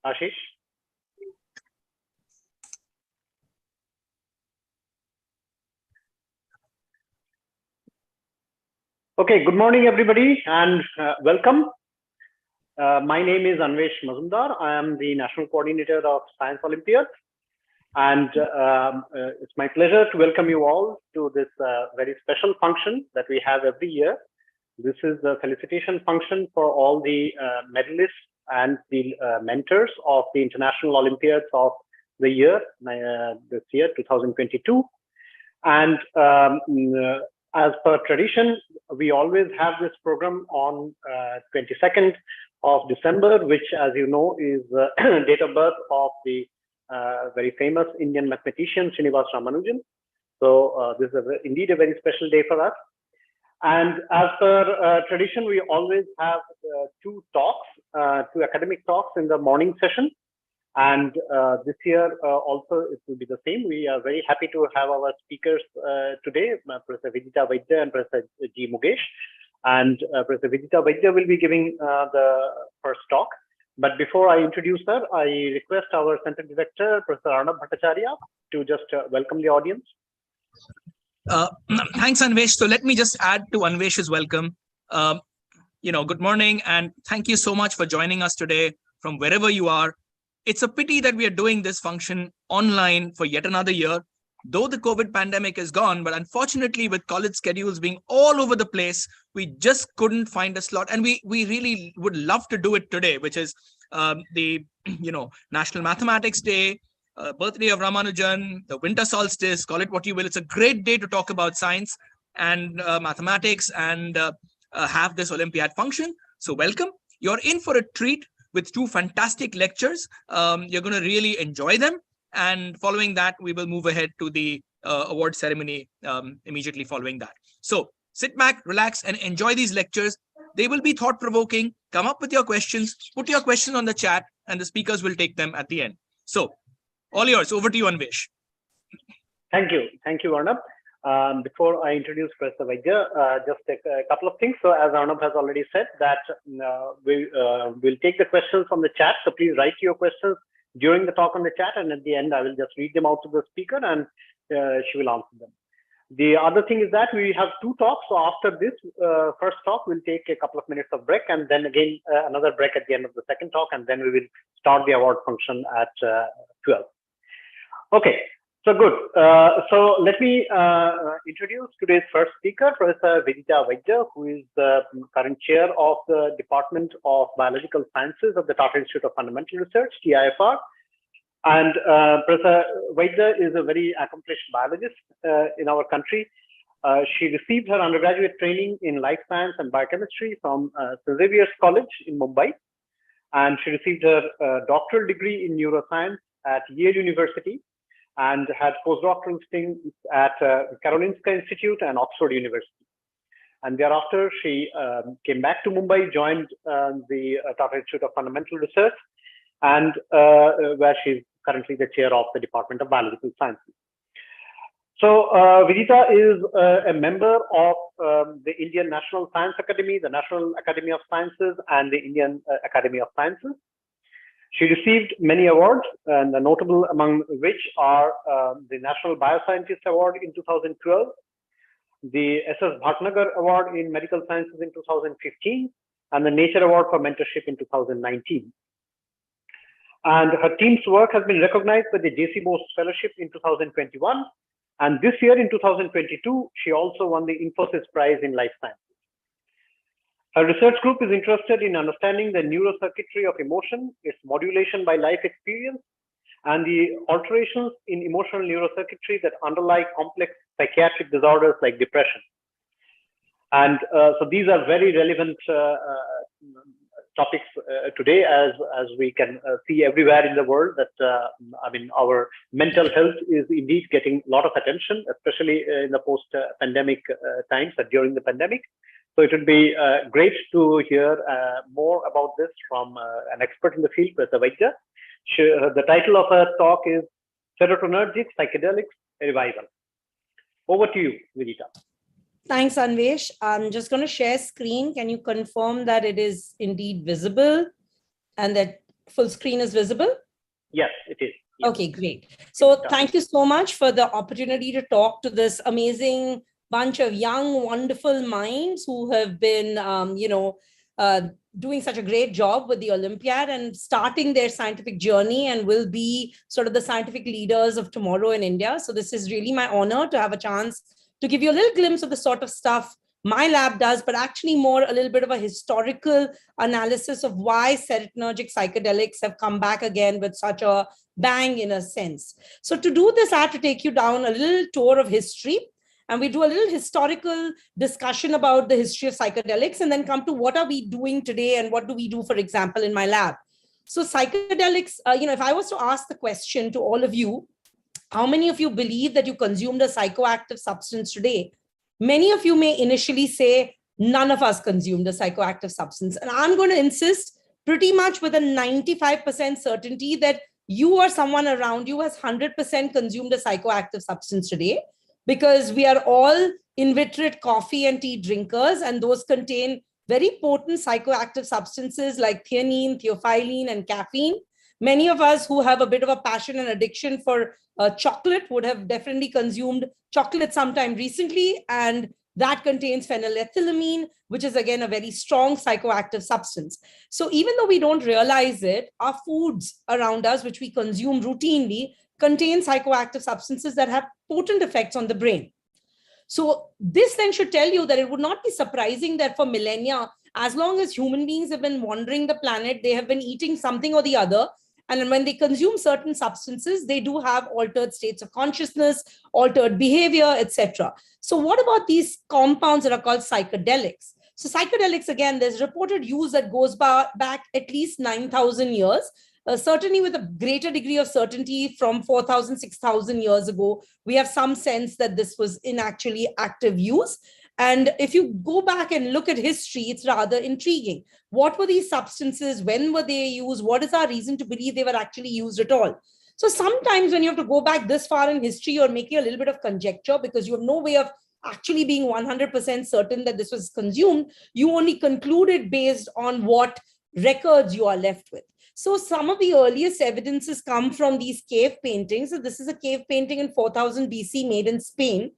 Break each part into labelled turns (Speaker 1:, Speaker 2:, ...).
Speaker 1: Ashish? Okay, good morning, everybody, and welcome. My name is Anvesh Mazumdar. I am the National Coordinator of Science Olympiads, and it's my pleasure to welcome you all to this very special function that we have every year. This is the felicitation function for all the medalists and the mentors of the International Olympiads of the year, this year, 2022. And as per tradition, we always have this program on 22nd of December, which, as you know, is the date of birth of the very famous Indian mathematician Srinivas Ramanujan. So this is indeed a very special day for us. And as per tradition, we always have two talks, two academic talks in the morning session. And this year also it will be the same. We are very happy to have our speakers today, Professor Vidita Vaidya and Professor G. Mukesh. And Professor Vidita Vaidya will be giving the first talk. But before I introduce her, I request our Center Director, Professor Arnab Bhattacharya, to just welcome the audience.
Speaker 2: Thanks, Anvesh. So let me just add to Anvesh's welcome. Good morning, and thank you so much for joining us today from wherever you are. It's a pity that we are doing this function online for yet another year, though the COVID pandemic is gone. But unfortunately, with college schedules being all over the place, we just couldn't find a slot. And we really would love to do it today, which is the National Mathematics Day, birthday of Ramanujan, the winter solstice, call it what you will. It's a great day to talk about science and mathematics and have this Olympiad function. So welcome. You're in for a treat with two fantastic lectures. You're going to really enjoy them. And following that, we will move ahead to the award ceremony immediately following that. So sit back, relax, and enjoy these lectures. They will be thought-provoking. Come up with your questions, put your questions on the chat, and the speakers will take them at the end. So all yours. Over to you, Anvesh.
Speaker 1: Thank you. Thank you, Arnab. Before I introduce Professor Vaidya, just a couple of things. So as Arnab has already said, that we'll take the questions from the chat. So please write your questions during the talk on the chat, and at the end, I will just read them out to the speaker, and she will answer them. The other thing is that we have two talks. So after this first talk, we'll take a couple of minutes of break, and then again another break at the end of the second talk, and then we will start the award function at 12. Okay. So good. So let me introduce today's first speaker, Professor Vidita Vaidya, who is the current chair of the Department of Biological Sciences of the Tata Institute of Fundamental Research, TIFR. And Professor Vaidya is a very accomplished biologist in our country. She received her undergraduate training in life science and biochemistry from St. Xavier's College in Mumbai. And she received her doctoral degree in neuroscience at Yale University, and had postdoctoral stints at Karolinska Institute and Oxford University. And thereafter, she came back to Mumbai, joined the Tata Institute of Fundamental Research, and where she's currently the chair of the Department of Biological Sciences. So Vidita is a member of the Indian National Science Academy, the National Academy of Sciences, and the Indian Academy of Sciences. She received many awards, and the notable among which are the National Bioscientist Award in 2012, the SS Bhatnagar Award in Medical Sciences in 2015, and the Nature Award for Mentorship in 2019. And her team's work has been recognized by the J.C. Bose Fellowship in 2021. And this year in 2022, she also won the Infosys Prize in Life Sciences. Her research group is interested in understanding the neurocircuitry of emotion, its modulation by life experience, and the alterations in emotional neurocircuitry that underlie complex psychiatric disorders like depression. And so these are very relevant topics today, as we can see everywhere in the world that our mental health is indeed getting a lot of attention, especially in the post-pandemic times, during the pandemic. So it would be great to hear more about this from an expert in the field, Professor Vaidya. The title of her talk is Serotonergic Psychedelics Revival. Over to you, Vidita.
Speaker 3: Thanks, Anvesh. I'm just going to share screen. Can you confirm that it is indeed visible and that full screen is visible?
Speaker 1: Yes, it is. Yes.
Speaker 3: Okay, great. So thank you so much for the opportunity to talk to this amazing bunch of young, wonderful minds who have been, doing such a great job with the Olympiad and starting their scientific journey and will be sort of the scientific leaders of tomorrow in India. So this is really my honor to have a chance to give you a little glimpse of the sort of stuff my lab does, but actually more a little bit of a historical analysis of why serotonergic psychedelics have come back again with such a bang in a sense. So to do this, I have to take you down a little tour of history. And we do a little historical discussion about the history of psychedelics and then come to what are we doing today and what do we do, for example, in my lab. So psychedelics, if I was to ask the question to all of you, how many of you believe that you consumed a psychoactive substance today? Many of you may initially say, none of us consumed a psychoactive substance. And I'm going to insist pretty much with a 95% certainty that you or someone around you has 100% consumed a psychoactive substance today, because we are all inveterate coffee and tea drinkers, and those contain very potent psychoactive substances like theanine, theophylline, and caffeine. Many of us who have a bit of a passion and addiction for chocolate would have definitely consumed chocolate sometime recently, and that contains phenylethylamine, which is again a very strong psychoactive substance. So even though we don't realize it, our foods around us, which we consume routinely, contain psychoactive substances that have potent effects on the brain. So this then should tell you that it would not be surprising that for millennia, as long as human beings have been wandering the planet, they have been eating something or the other. And when they consume certain substances, they do have altered states of consciousness, altered behavior, etc. So what about these compounds that are called psychedelics? So psychedelics, again, there's reported use that goes back at least 9,000 years. Certainly with a greater degree of certainty from 4,000, 6,000 years ago, we have some sense that this was in actually active use. And if you go back and look at history, it's rather intriguing. What were these substances? When were they used? What is our reason to believe they were actually used at all? So sometimes when you have to go back this far in history, you're making a little bit of conjecture because you have no way of actually being 100% certain that this was consumed. You only concluded based on what records you are left with. So some of the earliest evidences come from these cave paintings. So this is a cave painting in 4000 BC made in Spain,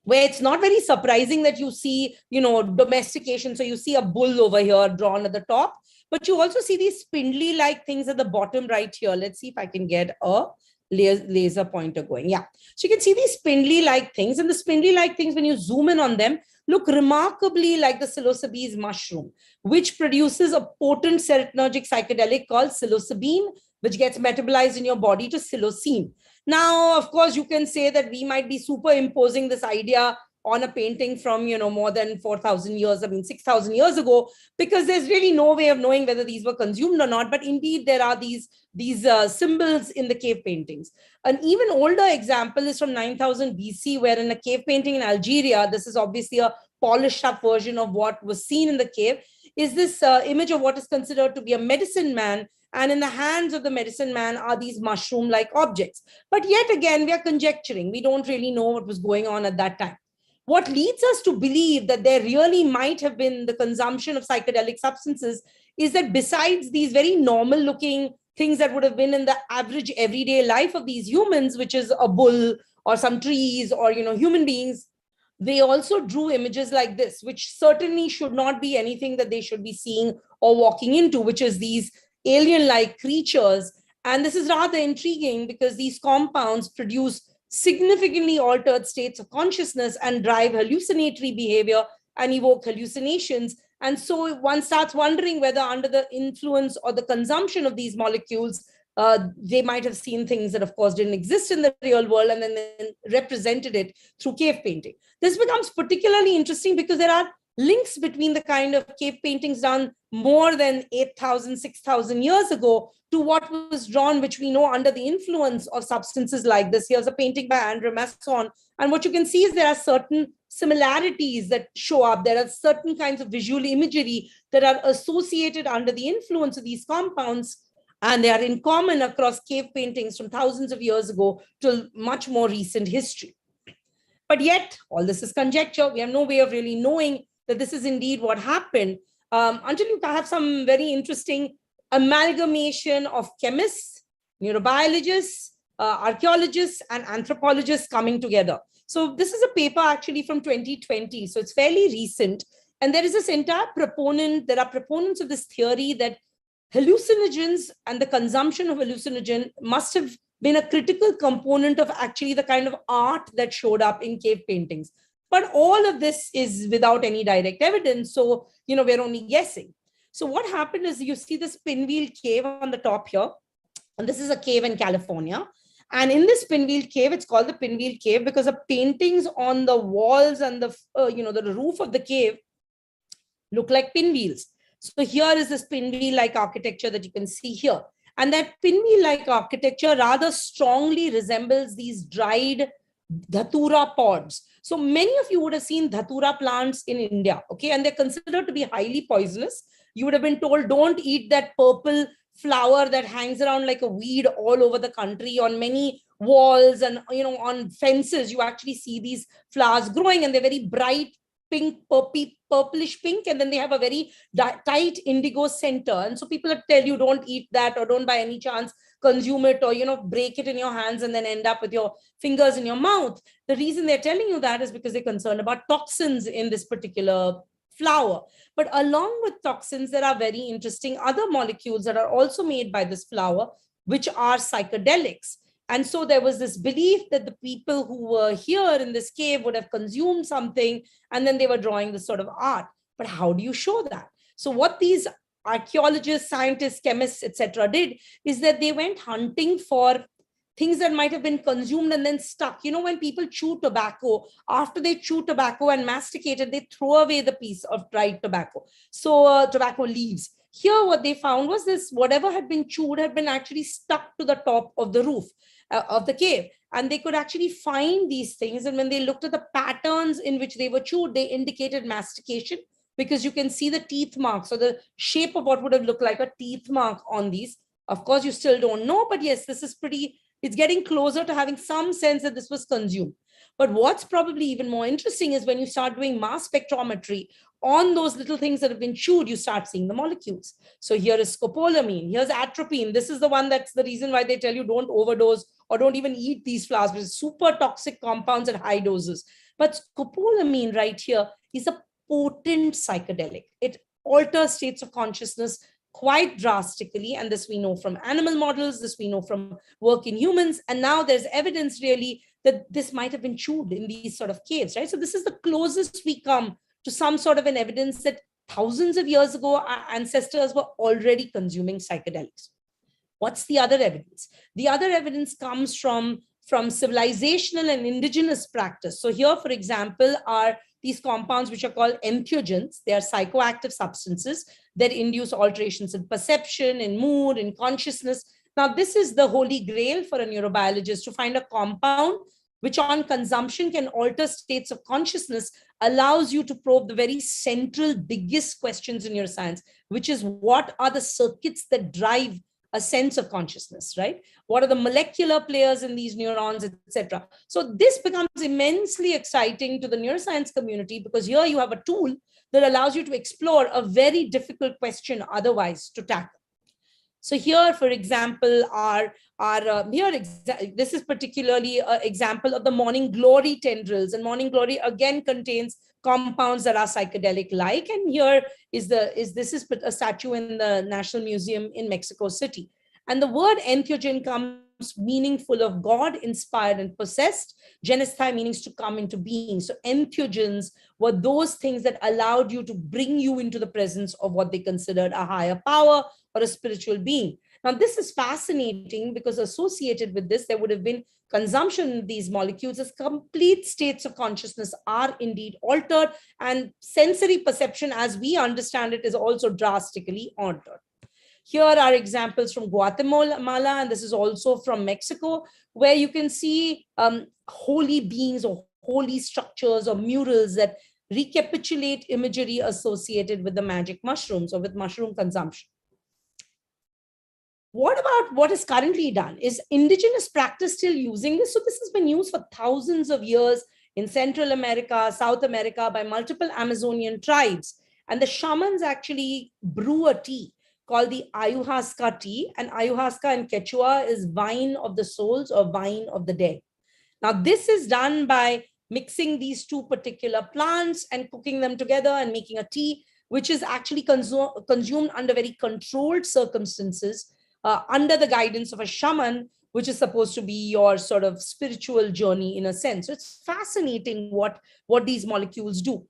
Speaker 3: where it's not very surprising that you see, domestication. So you see a bull over here drawn at the top, but you also see these spindly-like things at the bottom right here. Let's see if I can get a laser pointer going. Yeah. So you can see these spindly-like things, and the spindly-like things, when you zoom in on them, look remarkably like the psilocybes mushroom, which produces a potent serotonergic psychedelic called psilocybin, which gets metabolized in your body to psilocin. Now, of course, you can say that we might be superimposing this idea on a painting from, more than 4,000 years, 6,000 years ago, because there's really no way of knowing whether these were consumed or not. But indeed, there are these symbols in the cave paintings. An even older example is from 9,000 BC, where in a cave painting in Algeria, this is obviously a polished up version of what was seen in the cave, is this image of what is considered to be a medicine man. And in the hands of the medicine man are these mushroom-like objects. But yet again, we are conjecturing. We don't really know what was going on at that time. What leads us to believe that there really might have been the consumption of psychedelic substances is that besides these very normal looking things that would have been in the average everyday life of these humans, which is a bull or some trees or, human beings, they also drew images like this, which certainly should not be anything that they should be seeing or walking into, which is these alien-like creatures. And this is rather intriguing because these compounds produce significantly altered states of consciousness and drive hallucinatory behavior and evoke hallucinations. And so one starts wondering whether under the influence or the consumption of these molecules, they might have seen things that, of course, didn't exist in the real world and then represented it through cave painting. This becomes particularly interesting because there are links between the kind of cave paintings done more than 8,000, 6,000 years ago to what was drawn, which we know under the influence of substances like this. Here's a painting by Andre Masson. And what you can see is there are certain similarities that show up. There are certain kinds of visual imagery that are associated under the influence of these compounds. And they are in common across cave paintings from thousands of years ago to much more recent history. But yet, all this is conjecture. We have no way of really knowing that this is indeed what happened until you have some very interesting amalgamation of chemists, neurobiologists, archaeologists, and anthropologists coming together. So this is a paper actually from 2020. So it's fairly recent. And there is this entire there are proponents of this theory that hallucinogens and the consumption of hallucinogen must have been a critical component of actually the kind of art that showed up in cave paintings. But all of this is without any direct evidence. So, we're only guessing. So what happened is you see this pinwheel cave on the top here. And this is a cave in California. And in this pinwheel cave, it's called the pinwheel cave because the paintings on the walls and the roof of the cave look like pinwheels. So here is this pinwheel-like architecture that you can see here. And that pinwheel-like architecture rather strongly resembles these dried dhatura pods. So many of you would have seen dhatura plants in India, okay? And they're considered to be highly poisonous. You would have been told, don't eat that purple flower that hangs around like a weed all over the country. On many walls and, on fences, you actually see these flowers growing, and they're very bright pink, purplish pink, and then they have a very tight indigo center. And so people tell you, don't eat that, or don't by any chance consume it, or break it in your hands and then end up with your fingers in your mouth. The reason they're telling you that is because they're concerned about toxins in this particular flower. But along with toxins, there are very interesting other molecules that are also made by this flower, which are psychedelics. And so there was this belief that the people who were here in this cave would have consumed something, and then they were drawing this sort of art. But how do you show that? So what these archaeologists, scientists, chemists, etc. did is that they went hunting for things that might have been consumed and then stuck. When people chew tobacco, after they chew tobacco and masticate it, they throw away the piece of dried tobacco. So tobacco leaves. Here, what they found was this, whatever had been chewed had been actually stuck to the top of the roof of the cave. And they could actually find these things. And when they looked at the patterns in which they were chewed, they indicated mastication, because you can see the teeth marks, or the shape of what would have looked like a teeth mark on these. Of course, you still don't know, but yes, this is it's getting closer to having some sense that this was consumed. But what's probably even more interesting is when you start doing mass spectrometry on those little things that have been chewed, you start seeing the molecules. So here is scopolamine, here's atropine. This is the one that's the reason why they tell you don't overdose or don't even eat these flowers, because it's super toxic compounds at high doses. But scopolamine right here is a potent psychedelic. It alters states of consciousness quite drastically. And this we know from animal models, this we know from work in humans. And now there's evidence really that this might have been chewed in these sort of caves, right? So this is the closest we come to some sort of an evidence that thousands of years ago, our ancestors were already consuming psychedelics. What's the other evidence? The other evidence comes from civilizational and indigenous practice. So here, for example, are these compounds which are called entheogens. They are psychoactive substances that induce alterations in perception, in mood, in consciousness. Now, this is the holy grail for a neurobiologist, to find a compound which on consumption can alter states of consciousness, allows you to probe the very central, biggest questions in neuroscience, which is what are the circuits that drive a sense of consciousness, right? What are the molecular players in these neurons, etc. So this becomes immensely exciting to the neuroscience community, because here you have a tool that allows you to explore a very difficult question otherwise to tackle. So here, for example, this is particularly an example of the morning glory tendrils, and morning glory again contains compounds that are psychedelic-like. And here is a statue in the National Museum in Mexico City. And the word entheogen comes meaning full of God, inspired and possessed. Genesthai means to come into being. So entheogens were those things that allowed you to bring you into the presence of what they considered a higher power or a spiritual being. Now, this is fascinating because associated with this, there would have been consumption of these molecules as complete states of consciousness are indeed altered, and sensory perception as we understand it is also drastically altered. Here are examples from Guatemala, and this is also from Mexico, where you can see holy beings or holy structures or murals that recapitulate imagery associated with the magic mushrooms or with mushroom consumption. What about what is currently done? Is indigenous practice still using this? So this has been used for thousands of years in Central America, South America by multiple Amazonian tribes. And the shamans actually brew a tea called the ayahuasca tea. And ayahuasca in Quechua is wine of the souls or wine of the dead. Now, this is done by mixing these two particular plants and cooking them together and making a tea, which is actually consumed under very controlled circumstances, under the guidance of a shaman, which is supposed to be your sort of spiritual journey in a sense. So it's fascinating what these molecules do.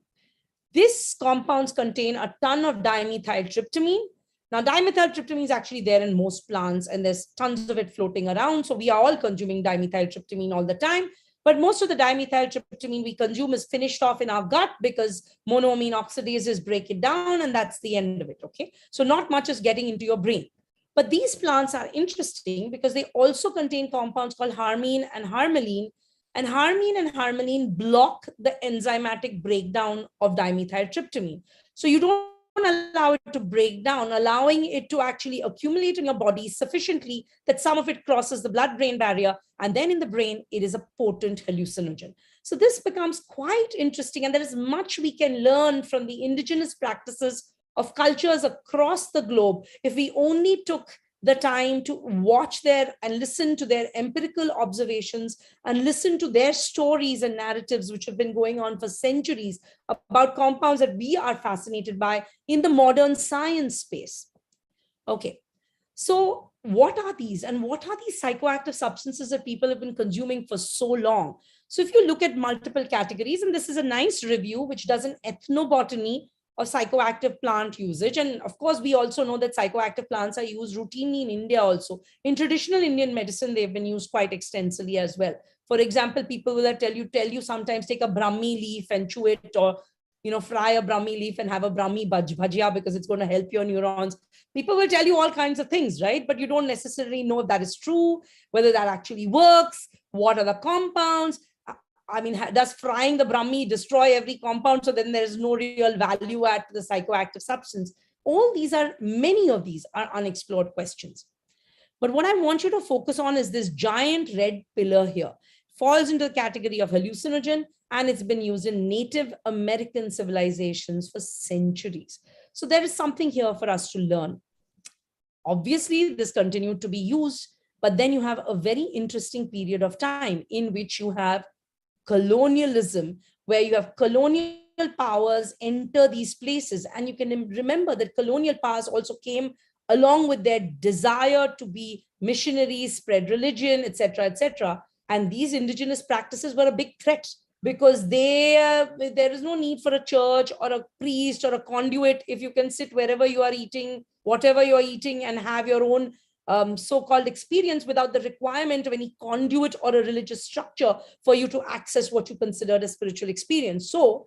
Speaker 3: These compounds contain a ton of dimethyltryptamine. Now, dimethyltryptamine is actually there in most plants, and there's tons of it floating around. So we are all consuming dimethyltryptamine all the time. But most of the dimethyltryptamine we consume is finished off in our gut because monoamine oxidases break it down, and that's the end of it. Okay, so not much is getting into your brain. But these plants are interesting because they also contain compounds called harmine and harmaline. And harmaline block the enzymatic breakdown of dimethyltryptamine. So you don't allow it to break down, allowing it to actually accumulate in your body sufficiently that some of it crosses the blood-brain barrier. And then in the brain, it is a potent hallucinogen. So this becomes quite interesting. And there is much we can learn from the indigenous practices of cultures across the globe if we only took the time to watch their and listen to their empirical observations and listen to their stories and narratives, which have been going on for centuries, about compounds that we are fascinated by in the modern science space. Okay, so what are these, and what are these psychoactive substances that people have been consuming for so long? So if you look at multiple categories, and this is a nice review which does an ethnobotany of psychoactive plant usage. And of course, we also know that psychoactive plants are used routinely in India also. In traditional Indian medicine, they've been used quite extensively as well. For example, people will tell you sometimes take a Brahmi leaf and chew it, or fry a Brahmi leaf and have a Brahmi bhajia because it's going to help your neurons. People will tell you all kinds of things, right? But you don't necessarily know if that is true, whether that actually works, what are the compounds. I mean, does frying the Brahmi destroy every compound? So then there's no real value add to the psychoactive substance. Many of these are unexplored questions. But what I want you to focus on is this giant red pillar here. Falls into the category of hallucinogen, and it's been used in Native American civilizations for centuries. So there is something here for us to learn. Obviously, this continued to be used, but then you have a very interesting period of time in which you have colonialism, where you have colonial powers enter these places. And you can remember that colonial powers also came along with their desire to be missionaries, spread religion, etc., etc. And these indigenous practices were a big threat because there is no need for a church or a priest or a conduit if you can sit wherever you are eating, whatever you're eating, and have your own so-called experience without the requirement of any conduit or a religious structure for you to access what you considered a spiritual experience. So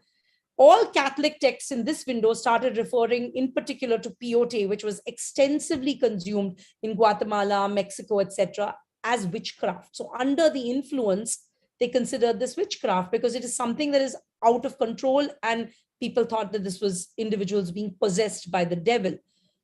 Speaker 3: all Catholic texts in this window started referring in particular to peyote, which was extensively consumed in Guatemala, Mexico, etc., as witchcraft. So under the influence, they considered this witchcraft because it is something that is out of control, and people thought that this was individuals being possessed by the devil.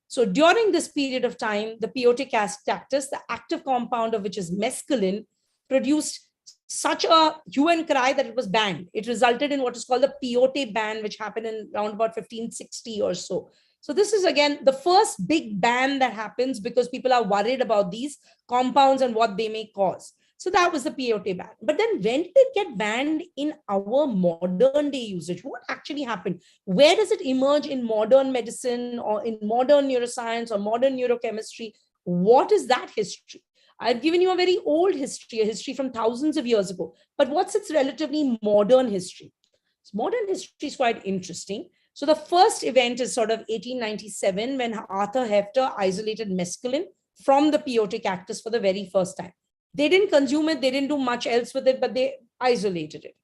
Speaker 3: So during this period of time, the peyote cactus, the active compound of which is mescaline, produced such a hue and cry that it was banned. It resulted in what is called the peyote ban, which happened in around about 1560 or so. So this is, again, the first big ban that happens because people are worried about these compounds and what they may cause. So that was the peyote ban. But then when did it get banned in our modern day usage? What actually happened? Where does it emerge in modern medicine or in modern neuroscience or modern neurochemistry? What is that history? I've given you a very old history, a history from thousands of years ago. But what's its relatively modern history? So modern history is quite interesting. So the first event is sort of 1897 when Arthur Hefter isolated mescaline from the peyote cactus for the very first time. They didn't consume it, they didn't do much else with it, but they isolated it.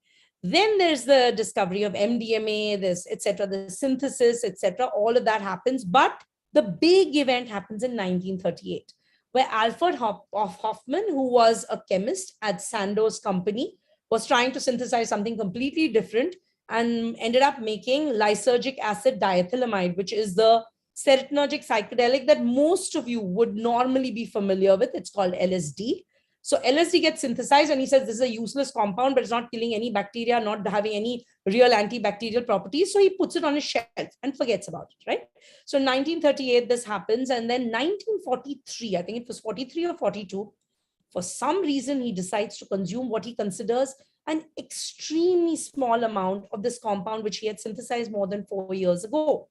Speaker 3: Then there's the discovery of MDMA, this, etc., the synthesis, etc. All of that happens. But the big event happens in 1938, where Alfred Hoffman, who was a chemist at Sandoz Company, was trying to synthesize something completely different and ended up making lysergic acid diethylamide, which is the serotonergic psychedelic that most of you would normally be familiar with. It's called LSD. So LSD gets synthesized and he says this is a useless compound, but it's not killing any bacteria, not having any real antibacterial properties. So he puts it on his shelf and forgets about it, right? So in 1938, this happens. And then 1943, I think it was 43 or 42, for some reason, he decides to consume what he considers an extremely small amount of this compound, which he had synthesized more than 4 years ago.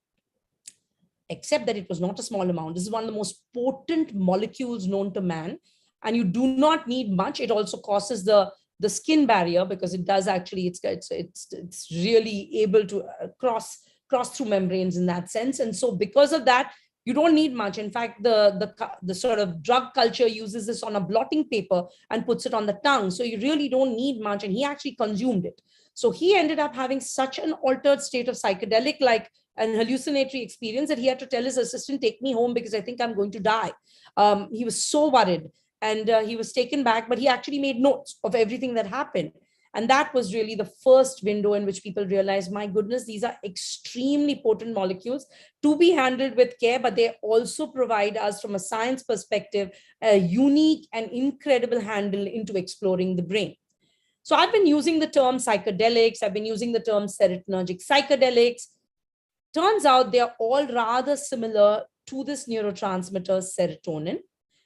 Speaker 3: Except that it was not a small amount. This is one of the most potent molecules known to man. And you do not need much. It also crosses the skin barrier because it does actually, it's really able to cross through membranes in that sense. And so because of that, you don't need much. In fact, the sort of drug culture uses this on a blotting paper and puts it on the tongue. So you really don't need much. And he actually consumed it. So he ended up having such an altered state of psychedelic-like an hallucinatory experience that he had to tell his assistant, take me home because I think I'm going to die. He was so worried and he was taken back, but he actually made notes of everything that happened. And that was really the first window in which people realized, my goodness, these are extremely potent molecules to be handled with care, but they also provide us from a science perspective, a unique and incredible handle into exploring the brain. So I've been using the term psychedelics. I've been using the term serotonergic psychedelics. Turns out they are all rather similar to this neurotransmitter serotonin,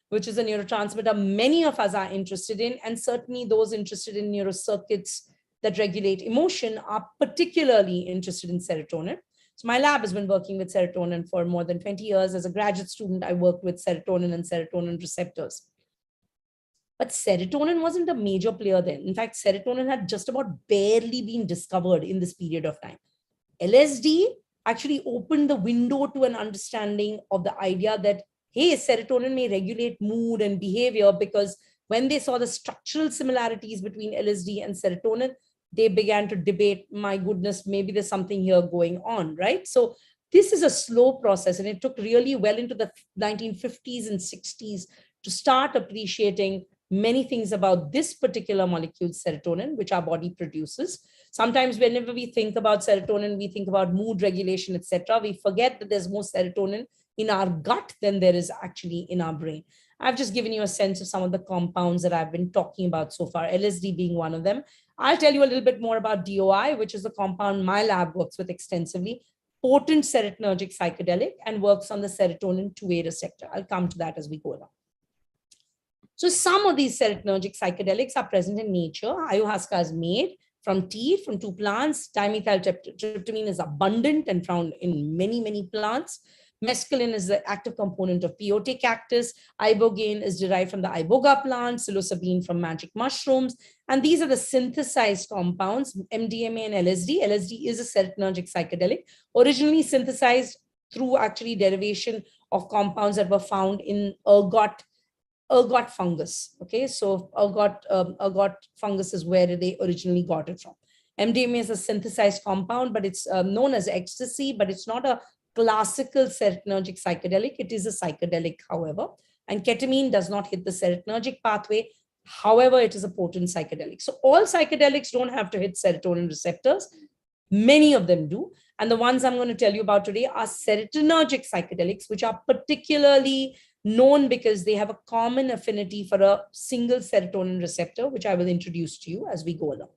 Speaker 3: which is a neurotransmitter many of us are interested in, and certainly those interested in neurocircuits that regulate emotion are particularly interested in serotonin. So my lab has been working with serotonin for more than 20 years. As a graduate student, I worked with serotonin and serotonin receptors. But serotonin wasn't a major player then. In fact, serotonin had just about barely been discovered in this period of time. LSD actually opened the window to an understanding of the idea that, hey, serotonin may regulate mood and behavior, because when they saw the structural similarities between LSD and serotonin, they began to debate, my goodness, maybe there's something here going on, right? So this is a slow process, and it took really well into the 1950s and 60s to start appreciating many things about this particular molecule, serotonin, which our body produces. Sometimes whenever we think about serotonin, we think about mood regulation, etc. We forget that there's more serotonin in our gut than there is actually in our brain. I've just given you a sense of some of the compounds that I've been talking about so far, LSD being one of them. I'll tell you a little bit more about DOI, which is a compound my lab works with extensively, potent serotonergic psychedelic, and works on the serotonin 2A receptor. I'll come to that as we go along. So some of these serotonergic psychedelics are present in nature. Ayahuasca is made from tea, from two plants. Dimethyltryptamine is abundant and found in many, many plants. Mescaline is the active component of peyote cactus. Ibogaine is derived from the iboga plant. Psilocybin from magic mushrooms. And these are the synthesized compounds, MDMA and LSD. LSD is a serotonergic psychedelic, originally synthesized through actually derivation of compounds that were found in ergot fungus. Okay, so ergot fungus is where they originally got it from. MDMA is a synthesized compound, but it's known as ecstasy, but it's not a classical serotonergic psychedelic. It is a psychedelic, however, and ketamine does not hit the serotonergic pathway. However, it is a potent psychedelic. So all psychedelics don't have to hit serotonin receptors. Many of them do. And the ones I'm going to tell you about today are serotonergic psychedelics, which are particularly known because they have a common affinity for a single serotonin receptor, which I will introduce to you as we go along.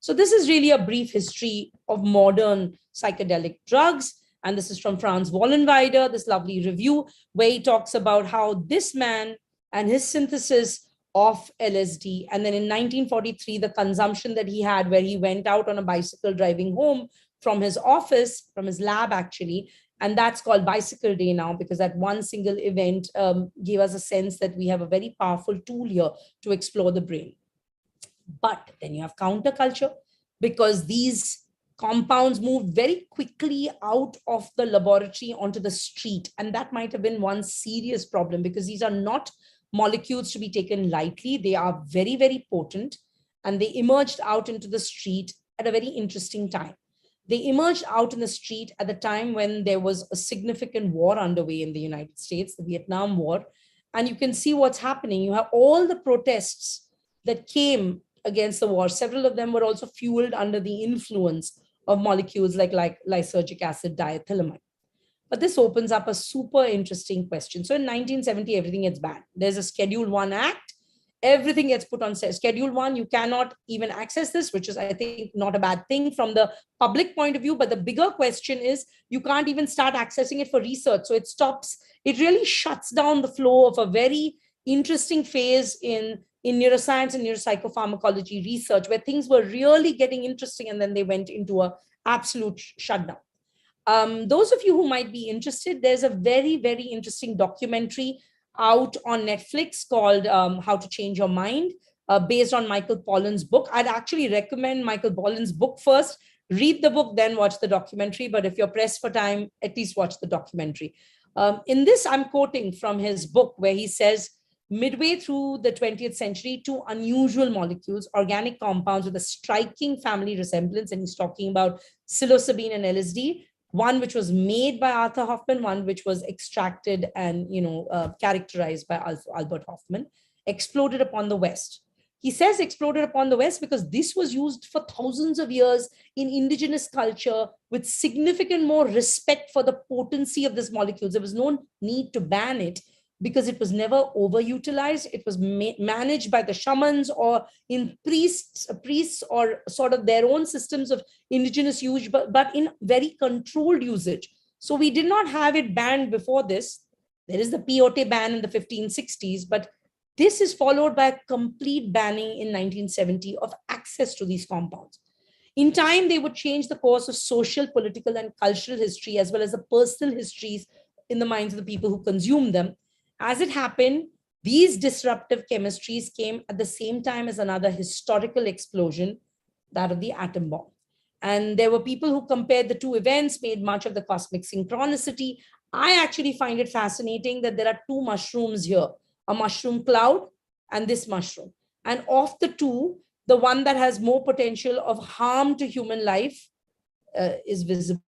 Speaker 3: So this is really a brief history of modern psychedelic drugs. And this is from Franz Wallenweider, this lovely review, where he talks about how this man and his synthesis of LSD, and then in 1943, the consumption that he had, where he went out on a bicycle driving home from his office, from his lab actually, and that's called Bicycle Day now, because that one single event gave us a sense that we have a very powerful tool here to explore the brain. But then you have counterculture, because these compounds move very quickly out of the laboratory onto the street. And that might have been one serious problem, because these are not molecules to be taken lightly. They are very, very potent, and they emerged out into the street at a very interesting time. They emerged out in the street at the time when there was a significant war underway in the United States, the Vietnam War. And you can see what's happening. You have all the protests that came against the war. Several of them were also fueled under the influence of molecules like lysergic acid diethylamide. But this opens up a super interesting question. So in 1970, everything gets banned. There's a Schedule 1 Act. Everything gets put on schedule 1. You cannot even access this, which is, I think, not a bad thing from the public point of view. But the bigger question is you can't even start accessing it for research. So it stops, it really shuts down the flow of a very interesting phase in neuroscience and neuropsychopharmacology research, where things were really getting interesting, and then they went into a absolute shutdown. Those of you who might be interested, there's a very, very interesting documentary out on Netflix called How to Change Your Mind, based on Michael Pollan's book. I'd actually recommend Michael Pollan's book first, read the book, then watch the documentary. But if you're pressed for time, at least watch the documentary. In this, I'm quoting from his book where he says, midway through the 20th century, 2 unusual molecules, organic compounds with a striking family resemblance, and he's talking about psilocybin and LSD, one which was made by Arthur Hoffman, one which was extracted and characterized by Albert Hoffman, exploded upon the West. He says exploded upon the West because this was used for thousands of years in indigenous culture with significant more respect for the potency of these molecules. There was no need to ban it because it was never overutilized. It was managed by the shamans or in priests or sort of their own systems of indigenous use, but in very controlled usage. So we did not have it banned before this. There is the peyote ban in the 1560s, but this is followed by a complete banning in 1970 of access to these compounds. In time, they would change the course of social, political, and cultural history, as well as the personal histories in the minds of the people who consume them. As it happened, these disruptive chemistries came at the same time as another historical explosion, that of the atom bomb. And there were people who compared the two events, made much of the cosmic synchronicity. I actually find it fascinating that there are 2 mushrooms here, a mushroom cloud and this mushroom. And of the 2, the one that has more potential of harm to human life is visible.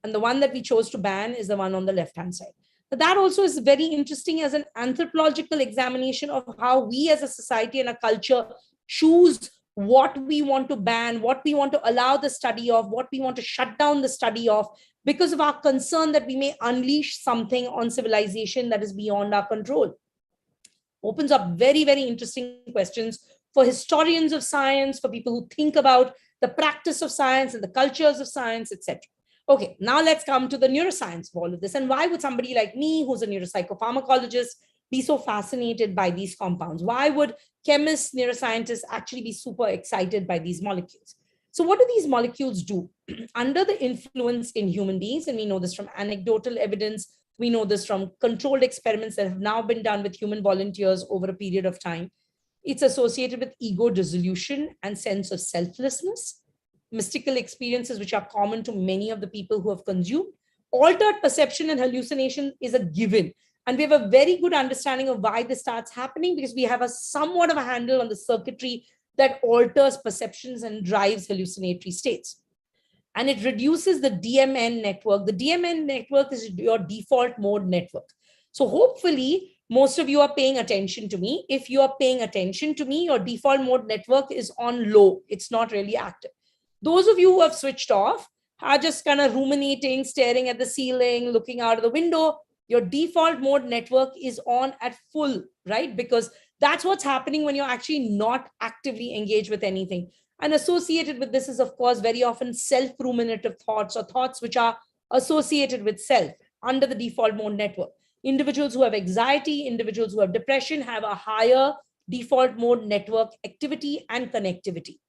Speaker 3: And the one that we chose to ban is the one on the left-hand side. But that also is very interesting as an anthropological examination of how we as a society and a culture choose what we want to ban, what we want to allow the study of, what we want to shut down the study of, because of our concern that we may unleash something on civilization that is beyond our control. Opens up very, very interesting questions for historians of science, for people who think about the practice of science and the cultures of science, etc. Okay, now let's come to the neuroscience of all of this. And why would somebody like me, who's a neuropsychopharmacologist, be so fascinated by these compounds? Why would chemists, neuroscientists actually be super excited by these molecules? So what do these molecules do? Under the influence in human beings, and we know this from anecdotal evidence, we know this from controlled experiments that have now been done with human volunteers over a period of time, it's associated with ego dissolution and sense of selflessness, mystical experiences which are common to many of the people who have consumed. Altered perception and hallucination is a given. And we have a very good understanding of why this starts happening because we have a somewhat of a handle on the circuitry that alters perceptions and drives hallucinatory states. And it reduces the DMN network. The DMN network is your default mode network. So hopefully, most of you are paying attention to me. If you are paying attention to me, your default mode network is on low. It's not really active. Those of you who have switched off are just kind of ruminating, staring at the ceiling, looking out of the window. Your default mode network is on at full, right? Because that's what's happening when you're actually not actively engaged with anything. And associated with this is, of course, very often self-ruminative thoughts or thoughts which are associated with self under the default mode network. Individuals who have anxiety, individuals who have depression have a higher default mode network activity and connectivity.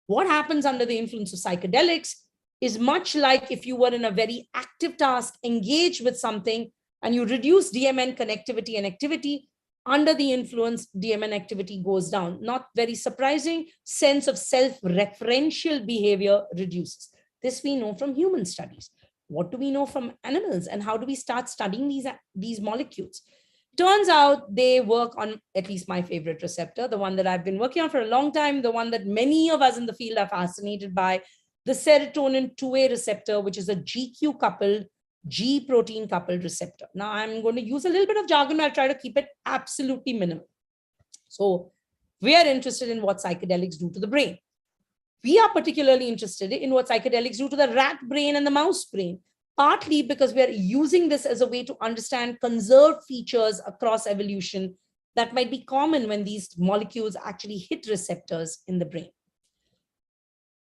Speaker 3: What happens under the influence of psychedelics is much like if you were in a very active task, engaged with something, and you reduce DMN connectivity and activity. Under the influence, DMN activity goes down. Not very surprising. Sense of self-referential behavior reduces. This we know from human studies. What do we know from animals? And how do we start studying these molecules? Turns out they work on at least my favorite receptor, the one that I've been working on for a long time, the one that many of us in the field are fascinated by, the serotonin 2A receptor, which is a GQ-coupled, G protein coupled receptor. Now I'm going to use a little bit of jargon. I'll try to keep it absolutely minimal. So we are interested in what psychedelics do to the brain. We are particularly interested in what psychedelics do to the rat brain and the mouse brain, partly because we are using this as a way to understand conserved features across evolution that might be common when these molecules actually hit receptors in the brain.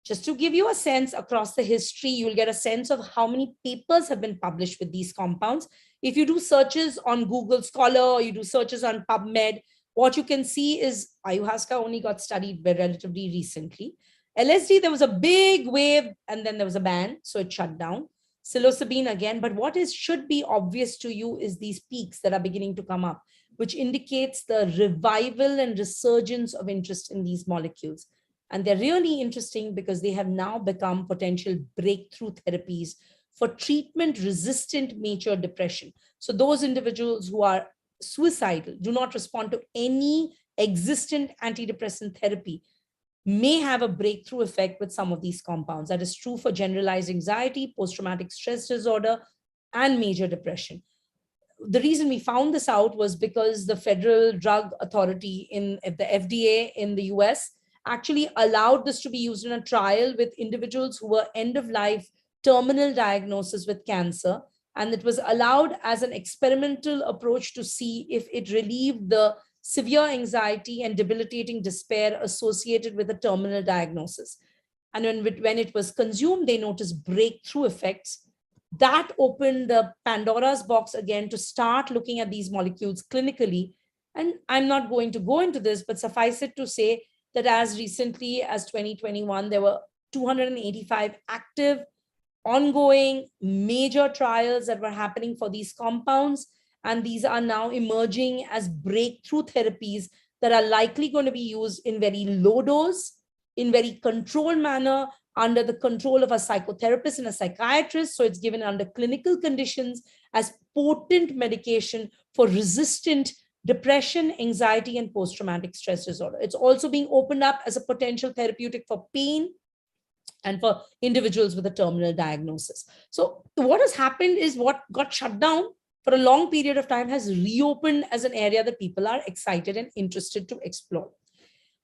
Speaker 3: Just to give you a sense across the history, you'll get a sense of how many papers have been published with these compounds. If you do searches on Google Scholar or you do searches on PubMed, what you can see is ayahuasca only got studied relatively recently. LSD, there was a big wave and then there was a ban, so it shut down. Psilocybin again, but what should be obvious to you is these peaks that are beginning to come up, which indicates the revival and resurgence of interest in these molecules. And they're really interesting because they have now become potential breakthrough therapies for treatment-resistant major depression. So those individuals who are suicidal, do not respond to any existent antidepressant therapy, may have a breakthrough effect with some of these compounds. That is true for generalized anxiety, post-traumatic stress disorder, and major depression. The reason we found this out was because the Federal Drug Authority in the FDA in the US actually allowed this to be used in a trial with individuals who were end-of-life terminal diagnosis with cancer. And it was allowed as an experimental approach to see if it relieved the severe anxiety and debilitating despair associated with a terminal diagnosis. And when it was consumed, they noticed breakthrough effects. That opened the Pandora's box again to start looking at these molecules clinically. And I'm not going to go into this, but suffice it to say that as recently as 2021, there were 285 active, ongoing major trials that were happening for these compounds. And these are now emerging as breakthrough therapies that are likely going to be used in very low dose, in very controlled manner, under the control of a psychotherapist and a psychiatrist. So it's given under clinical conditions as potent medication for resistant depression, anxiety, and post-traumatic stress disorder. It's also being opened up as a potential therapeutic for pain and for individuals with a terminal diagnosis. So what has happened is what got shut down for a long period of time has reopened as an area that people are excited and interested to explore.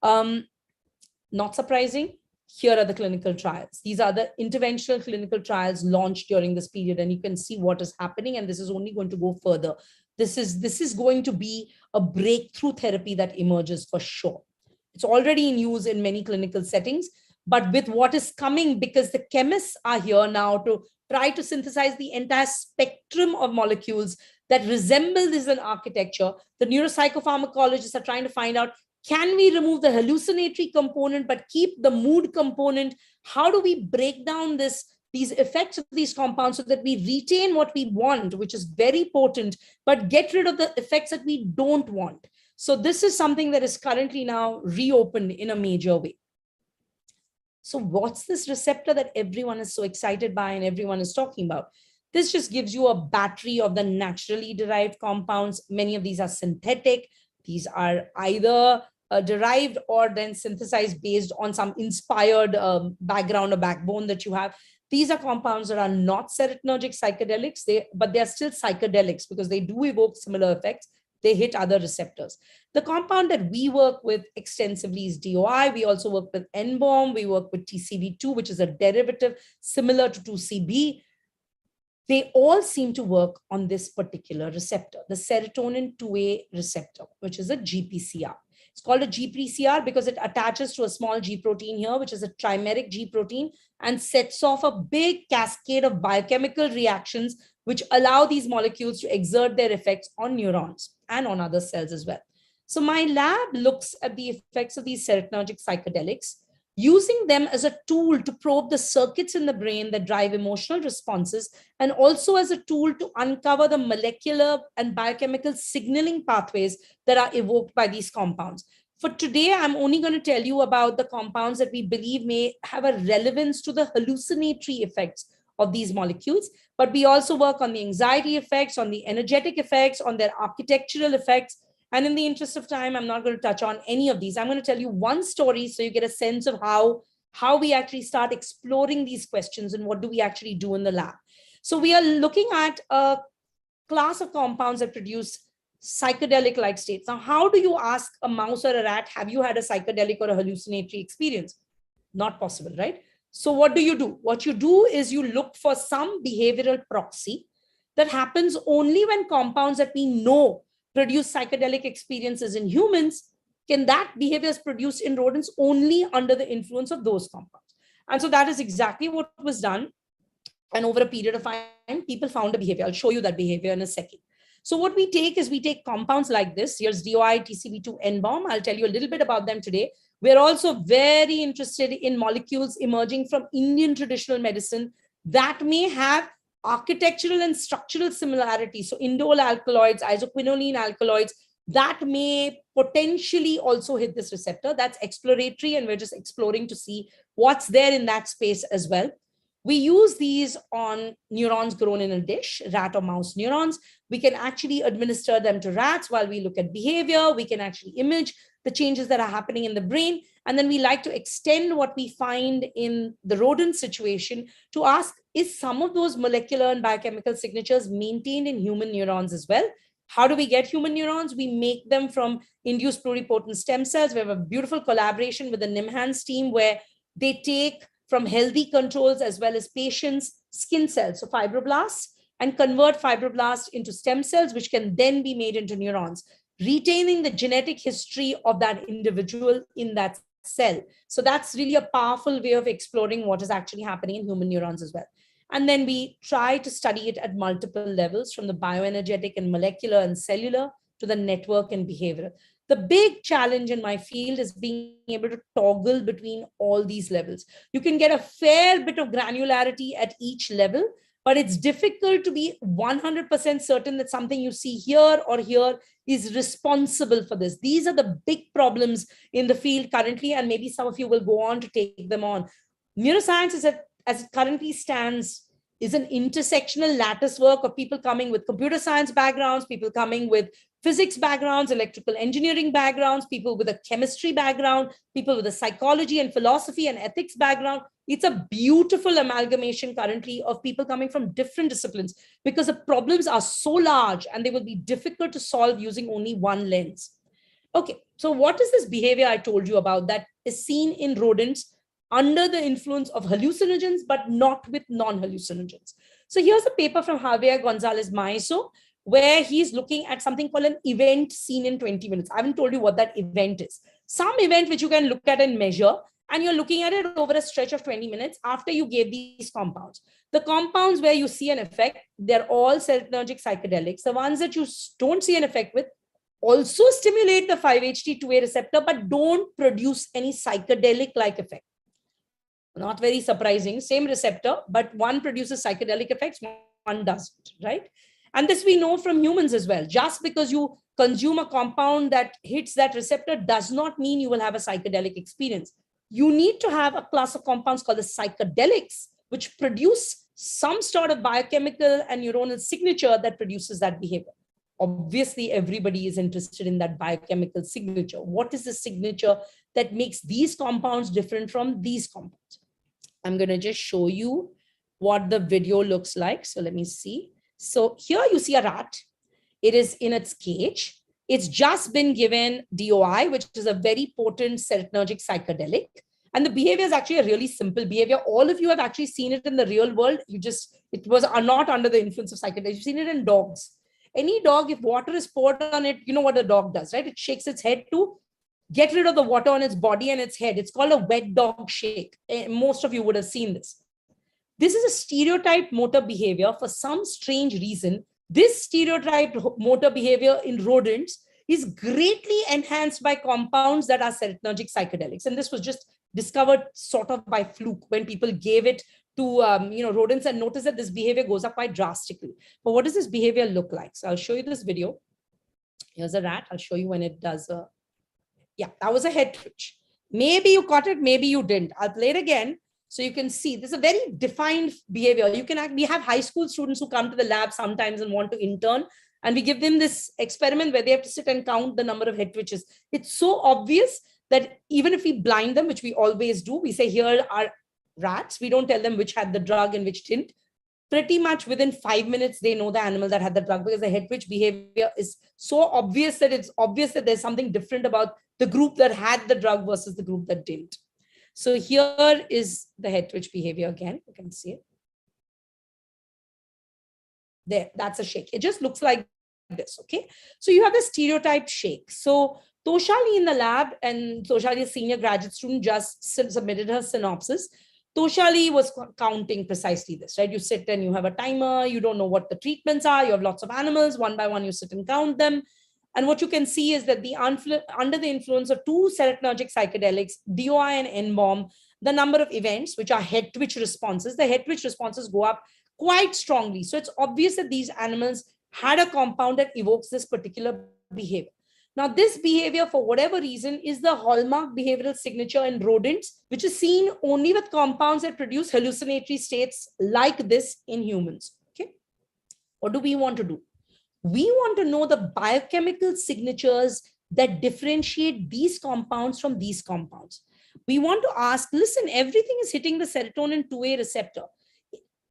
Speaker 3: Not surprising, here are the clinical trials. These are the interventional clinical trials launched during this period, and you can see what is happening, and this is only going to go further. This is going to be a breakthrough therapy that emerges for sure. It's already in use in many clinical settings, but with what is coming, because the chemists are here now to try to synthesize the entire spectrum of molecules that resemble this in architecture, the neuropsychopharmacologists are trying to find out, can we remove the hallucinatory component but keep the mood component? How do we break down these effects of these compounds so that we retain what we want, which is very potent, but get rid of the effects that we don't want? So this is something that is currently now reopened in a major way. So what's this receptor that everyone is so excited by and everyone is talking about? This just gives you a battery of the naturally derived compounds. Many of these are synthetic. These are either derived or then synthesized based on some inspired background or backbone that you have. These are compounds that are not serotonergic psychedelics, but they are still psychedelics because they do evoke similar effects. They hit other receptors. The compound that we work with extensively is DOI. We also work with NBOM. We work with TCV2, which is a derivative similar to 2CB. They all seem to work on this particular receptor, the serotonin 2A receptor, which is a GPCR. It's called a GPCR because it attaches to a small G protein here, which is a trimeric G protein, and sets off a big cascade of biochemical reactions which allow these molecules to exert their effects on neurons and on other cells as well. So my lab looks at the effects of these serotonergic psychedelics, using them as a tool to probe the circuits in the brain that drive emotional responses, and also as a tool to uncover the molecular and biochemical signaling pathways that are evoked by these compounds. For today, I'm only going to tell you about the compounds that we believe may have a relevance to the hallucinatory effects of these molecules, but we also work on the anxiety effects, on the energetic effects, on their architectural effects. And in the interest of time, I'm not going to touch on any of these. I'm going to tell you one story so you get a sense of how we actually start exploring these questions and what do we actually do in the lab. So we are looking at a class of compounds that produce psychedelic-like states. Now, how do you ask a mouse or a rat, have you had a psychedelic or a hallucinatory experience? Not possible, right? So what do? What you do is you look for some behavioral proxy that happens only when compounds that we know produce psychedelic experiences in humans, can that behavior is produced in rodents only under the influence of those compounds? And so that is exactly what was done. And over a period of time, people found a behavior. I'll show you that behavior in a second. So what we take is we take compounds like this. Here's DOI, TCB2, NBOM. I'll tell you a little bit about them today. We're also very interested in molecules emerging from Indian traditional medicine that may have architectural and structural similarities. So indole alkaloids, isoquinoline alkaloids, that may potentially also hit this receptor. That's exploratory, and we're just exploring to see what's there in that space as well. We use these on neurons grown in a dish, rat or mouse neurons. We can actually administer them to rats while we look at behavior. We can actually image the changes that are happening in the brain. And then we like to extend what we find in the rodent situation to ask, is some of those molecular and biochemical signatures maintained in human neurons as well? How do we get human neurons? We make them from induced pluripotent stem cells. We have a beautiful collaboration with the NIMHANS team where they take from healthy controls as well as patients' skin cells, so fibroblasts, and convert fibroblasts into stem cells, which can then be made into neurons, retaining the genetic history of that individual in that cell. So that's really a powerful way of exploring what is actually happening in human neurons as well. And then we try to study it at multiple levels, from the bioenergetic and molecular and cellular to the network and behavioral. The big challenge in my field is being able to toggle between all these levels. You can get a fair bit of granularity at each level, but it's difficult to be 100% certain that something you see here or here is responsible for this. These are the big problems in the field currently, and maybe some of you will go on to take them on. Neuroscience is, as it currently stands, is an intersectional lattice work of people coming with computer science backgrounds, people coming with physics backgrounds, electrical engineering backgrounds, people with a chemistry background, people with a psychology and philosophy and ethics background. It's a beautiful amalgamation currently of people coming from different disciplines, because the problems are so large and they will be difficult to solve using only one lens. Okay, so what is this behavior I told you about that is seen in rodents under the influence of hallucinogens, but not with non-hallucinogens? So here's a paper from Javier Gonzalez Maeso, where he's looking at something called an event seen in 20 minutes. I haven't told you what that event is. Some event which you can look at and measure, and you're looking at it over a stretch of 20 minutes after you gave these compounds. The compounds where you see an effect, they're all serotonergic psychedelics. The ones that you don't see an effect with also stimulate the 5-HT2A receptor, but don't produce any psychedelic-like effect. Not very surprising, same receptor, but one produces psychedelic effects, one doesn't, right? And this we know from humans as well. Just because you consume a compound that hits that receptor does not mean you will have a psychedelic experience. You need to have a class of compounds called the psychedelics, which produce some sort of biochemical and neuronal signature that produces that behavior. Obviously, everybody is interested in that biochemical signature. What is the signature that makes these compounds different from these compounds? I'm going to just show you what the video looks like. So let me see. So here you see a rat. It is in its cage. It's just been given DOI, which is a very potent serotonergic psychedelic. And the behavior is actually a really simple behavior. All of you have actually seen it in the real world. It was not under the influence of psychedelics. You've seen it in dogs. Any dog, if water is poured on it, you know what the dog does, right? It shakes its head to get rid of the water on its body and its head. It's called a wet dog shake. Most of you would have seen this. This is a stereotyped motor behavior. For some strange reason, this stereotyped motor behavior in rodents is greatly enhanced by compounds that are serotonergic psychedelics. And this was just discovered sort of by fluke when people gave it to rodents and noticed that this behavior goes up quite drastically. But what does this behavior look like? So I'll show you this video. Here's a rat. I'll show you when it does. Yeah, that was a head twitch. Maybe you caught it, maybe you didn't. I'll play it again. So you can see this is a very defined behavior. We have high school students who come to the lab sometimes and want to intern, and we give them this experiment where they have to sit and count the number of head twitches. It's so obvious that even if we blind them, which we always do, we say here are rats. We don't tell them which had the drug and which didn't. Pretty much within 5 minutes, they know the animal that had the drug, because the head twitch behavior is so obvious that it's obvious that there's something different about the group that had the drug versus the group that didn't. So here is the head twitch behavior again. You can see it. There, that's a shake. It just looks like this, okay? So you have the stereotype shake. So Toshali in the lab, and Toshali, a senior graduate student, just submitted her synopsis. Toshali was counting precisely this, right? You sit and you have a timer, you don't know what the treatments are, you have lots of animals, one by one you sit and count them. And what you can see is that under the influence of 2 serotonergic psychedelics, DOI and NBOM, the number of events, which are head twitch responses, the head twitch responses go up quite strongly. So it's obvious that these animals had a compound that evokes this particular behavior. Now, this behavior, for whatever reason, is the hallmark behavioral signature in rodents, which is seen only with compounds that produce hallucinatory states like this in humans. Okay. What do we want to do? We want to know the biochemical signatures that differentiate these compounds from these compounds. We want to ask, listen, everything is hitting the serotonin 2A receptor.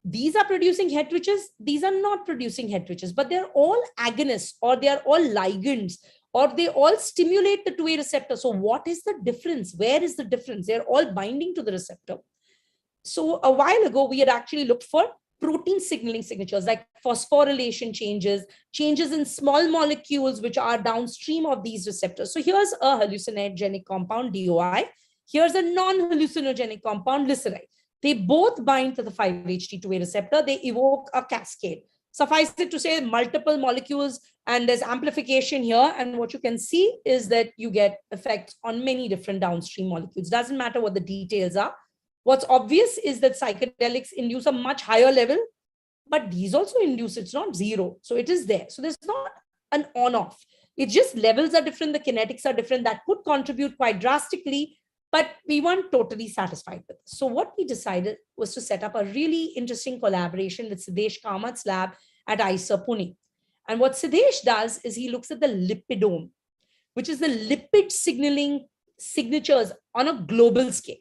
Speaker 3: These are producing head twitches. These are not producing head twitches, but they're all agonists, or they are all ligands, or they all stimulate the 2A receptor. So what is the difference? Where is the difference? They're all binding to the receptor. So a while ago, we had actually looked for protein signaling signatures like phosphorylation changes, changes in small molecules which are downstream of these receptors. So here's a hallucinogenic compound, DOI. Here's a non-hallucinogenic compound, glyceride. They both bind to the 5-HT2A receptor. They evoke a cascade. Suffice it to say, multiple molecules, and there's amplification here. And what you can see is that you get effects on many different downstream molecules. Doesn't matter what the details are. What's obvious is that psychedelics induce a much higher level, but these also induce, it's not zero. So it is there. So there's not an on-off. It's just levels are different. The kinetics are different. That could contribute quite drastically, but we weren't totally satisfied with this. So what we decided was to set up a really interesting collaboration with Siddesh Kamat's lab at IISER Pune. And what Siddesh does is he looks at the lipidome, which is the lipid signaling signatures on a global scale.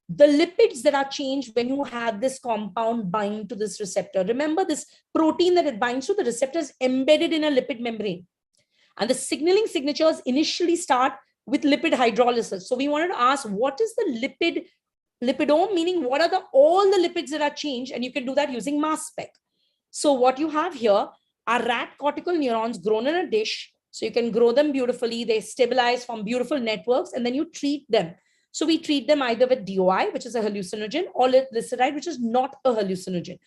Speaker 3: The lipids that are changed when you have this compound bind to this receptor. Remember, this protein that it binds to, the receptor is embedded in a lipid membrane. And the signaling signatures initially start with lipid hydrolysis. So we wanted to ask, what is the lipidome, meaning what are all the lipids that are changed? And you can do that using mass spec. So what you have here are rat cortical neurons grown in a dish. So you can grow them beautifully. They stabilize from beautiful networks, and then you treat them. So we treat them either with DOI, which is a hallucinogen, or glyceride, which is not a hallucinogen.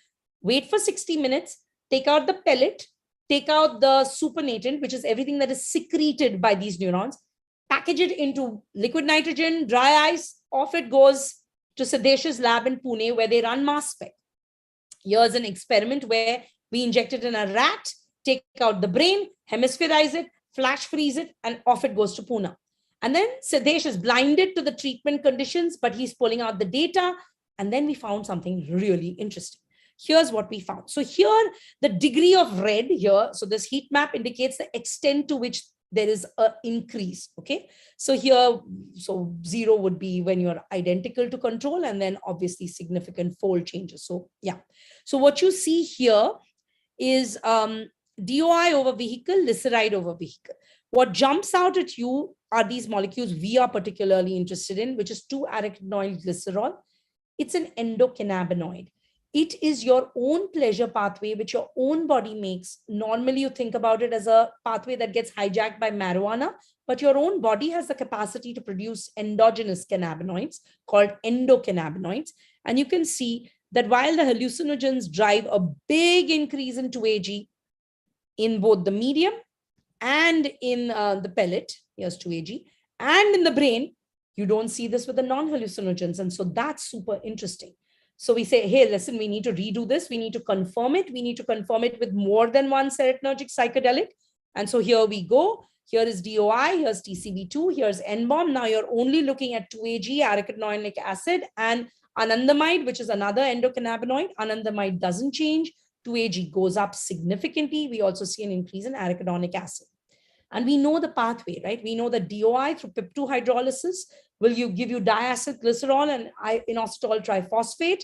Speaker 3: Wait for 60 minutes, take out the pellet, take out the supernatant, which is everything that is secreted by these neurons, package it into liquid nitrogen, dry ice, off it goes to Siddesh's lab in Pune, where they run mass spec. Here's an experiment where we inject it in a rat, take out the brain, hemispherize it, flash freeze it, and off it goes to Pune. And then Siddesh is blinded to the treatment conditions, but he's pulling out the data. And then we found something really interesting. Here's what we found. So here, the degree of red here, so this heat map indicates the extent to which there is an increase, okay? So here, so 0 would be when you're identical to control, and then obviously significant fold changes. So yeah. So what you see here is DOI over vehicle, glyceride over vehicle. What jumps out at you are these molecules we are particularly interested in, which is 2-arachidonyl glycerol. It's an endocannabinoid. It is your own pleasure pathway, which your own body makes. Normally, you think about it as a pathway that gets hijacked by marijuana, but your own body has the capacity to produce endogenous cannabinoids called endocannabinoids. And you can see that while the hallucinogens drive a big increase in 2AG in both the medium and in the pellet, here's 2AG, and in the brain, you don't see this with the non-hallucinogens. And so that's super interesting. So we say, hey, listen, we need to redo this. We need to confirm it. We need to confirm it with more than one serotonergic psychedelic. And so here we go. Here is DOI, here's TCB2, here's NBOM. Now you're only looking at 2AG, arachidonic acid, and anandamide, which is another endocannabinoid. Anandamide doesn't change. 2AG goes up significantly. We also see an increase in arachidonic acid. And we know the pathway, right? We know that DOI through PIP2 hydrolysis will give you diacylglycerol and inositol triphosphate.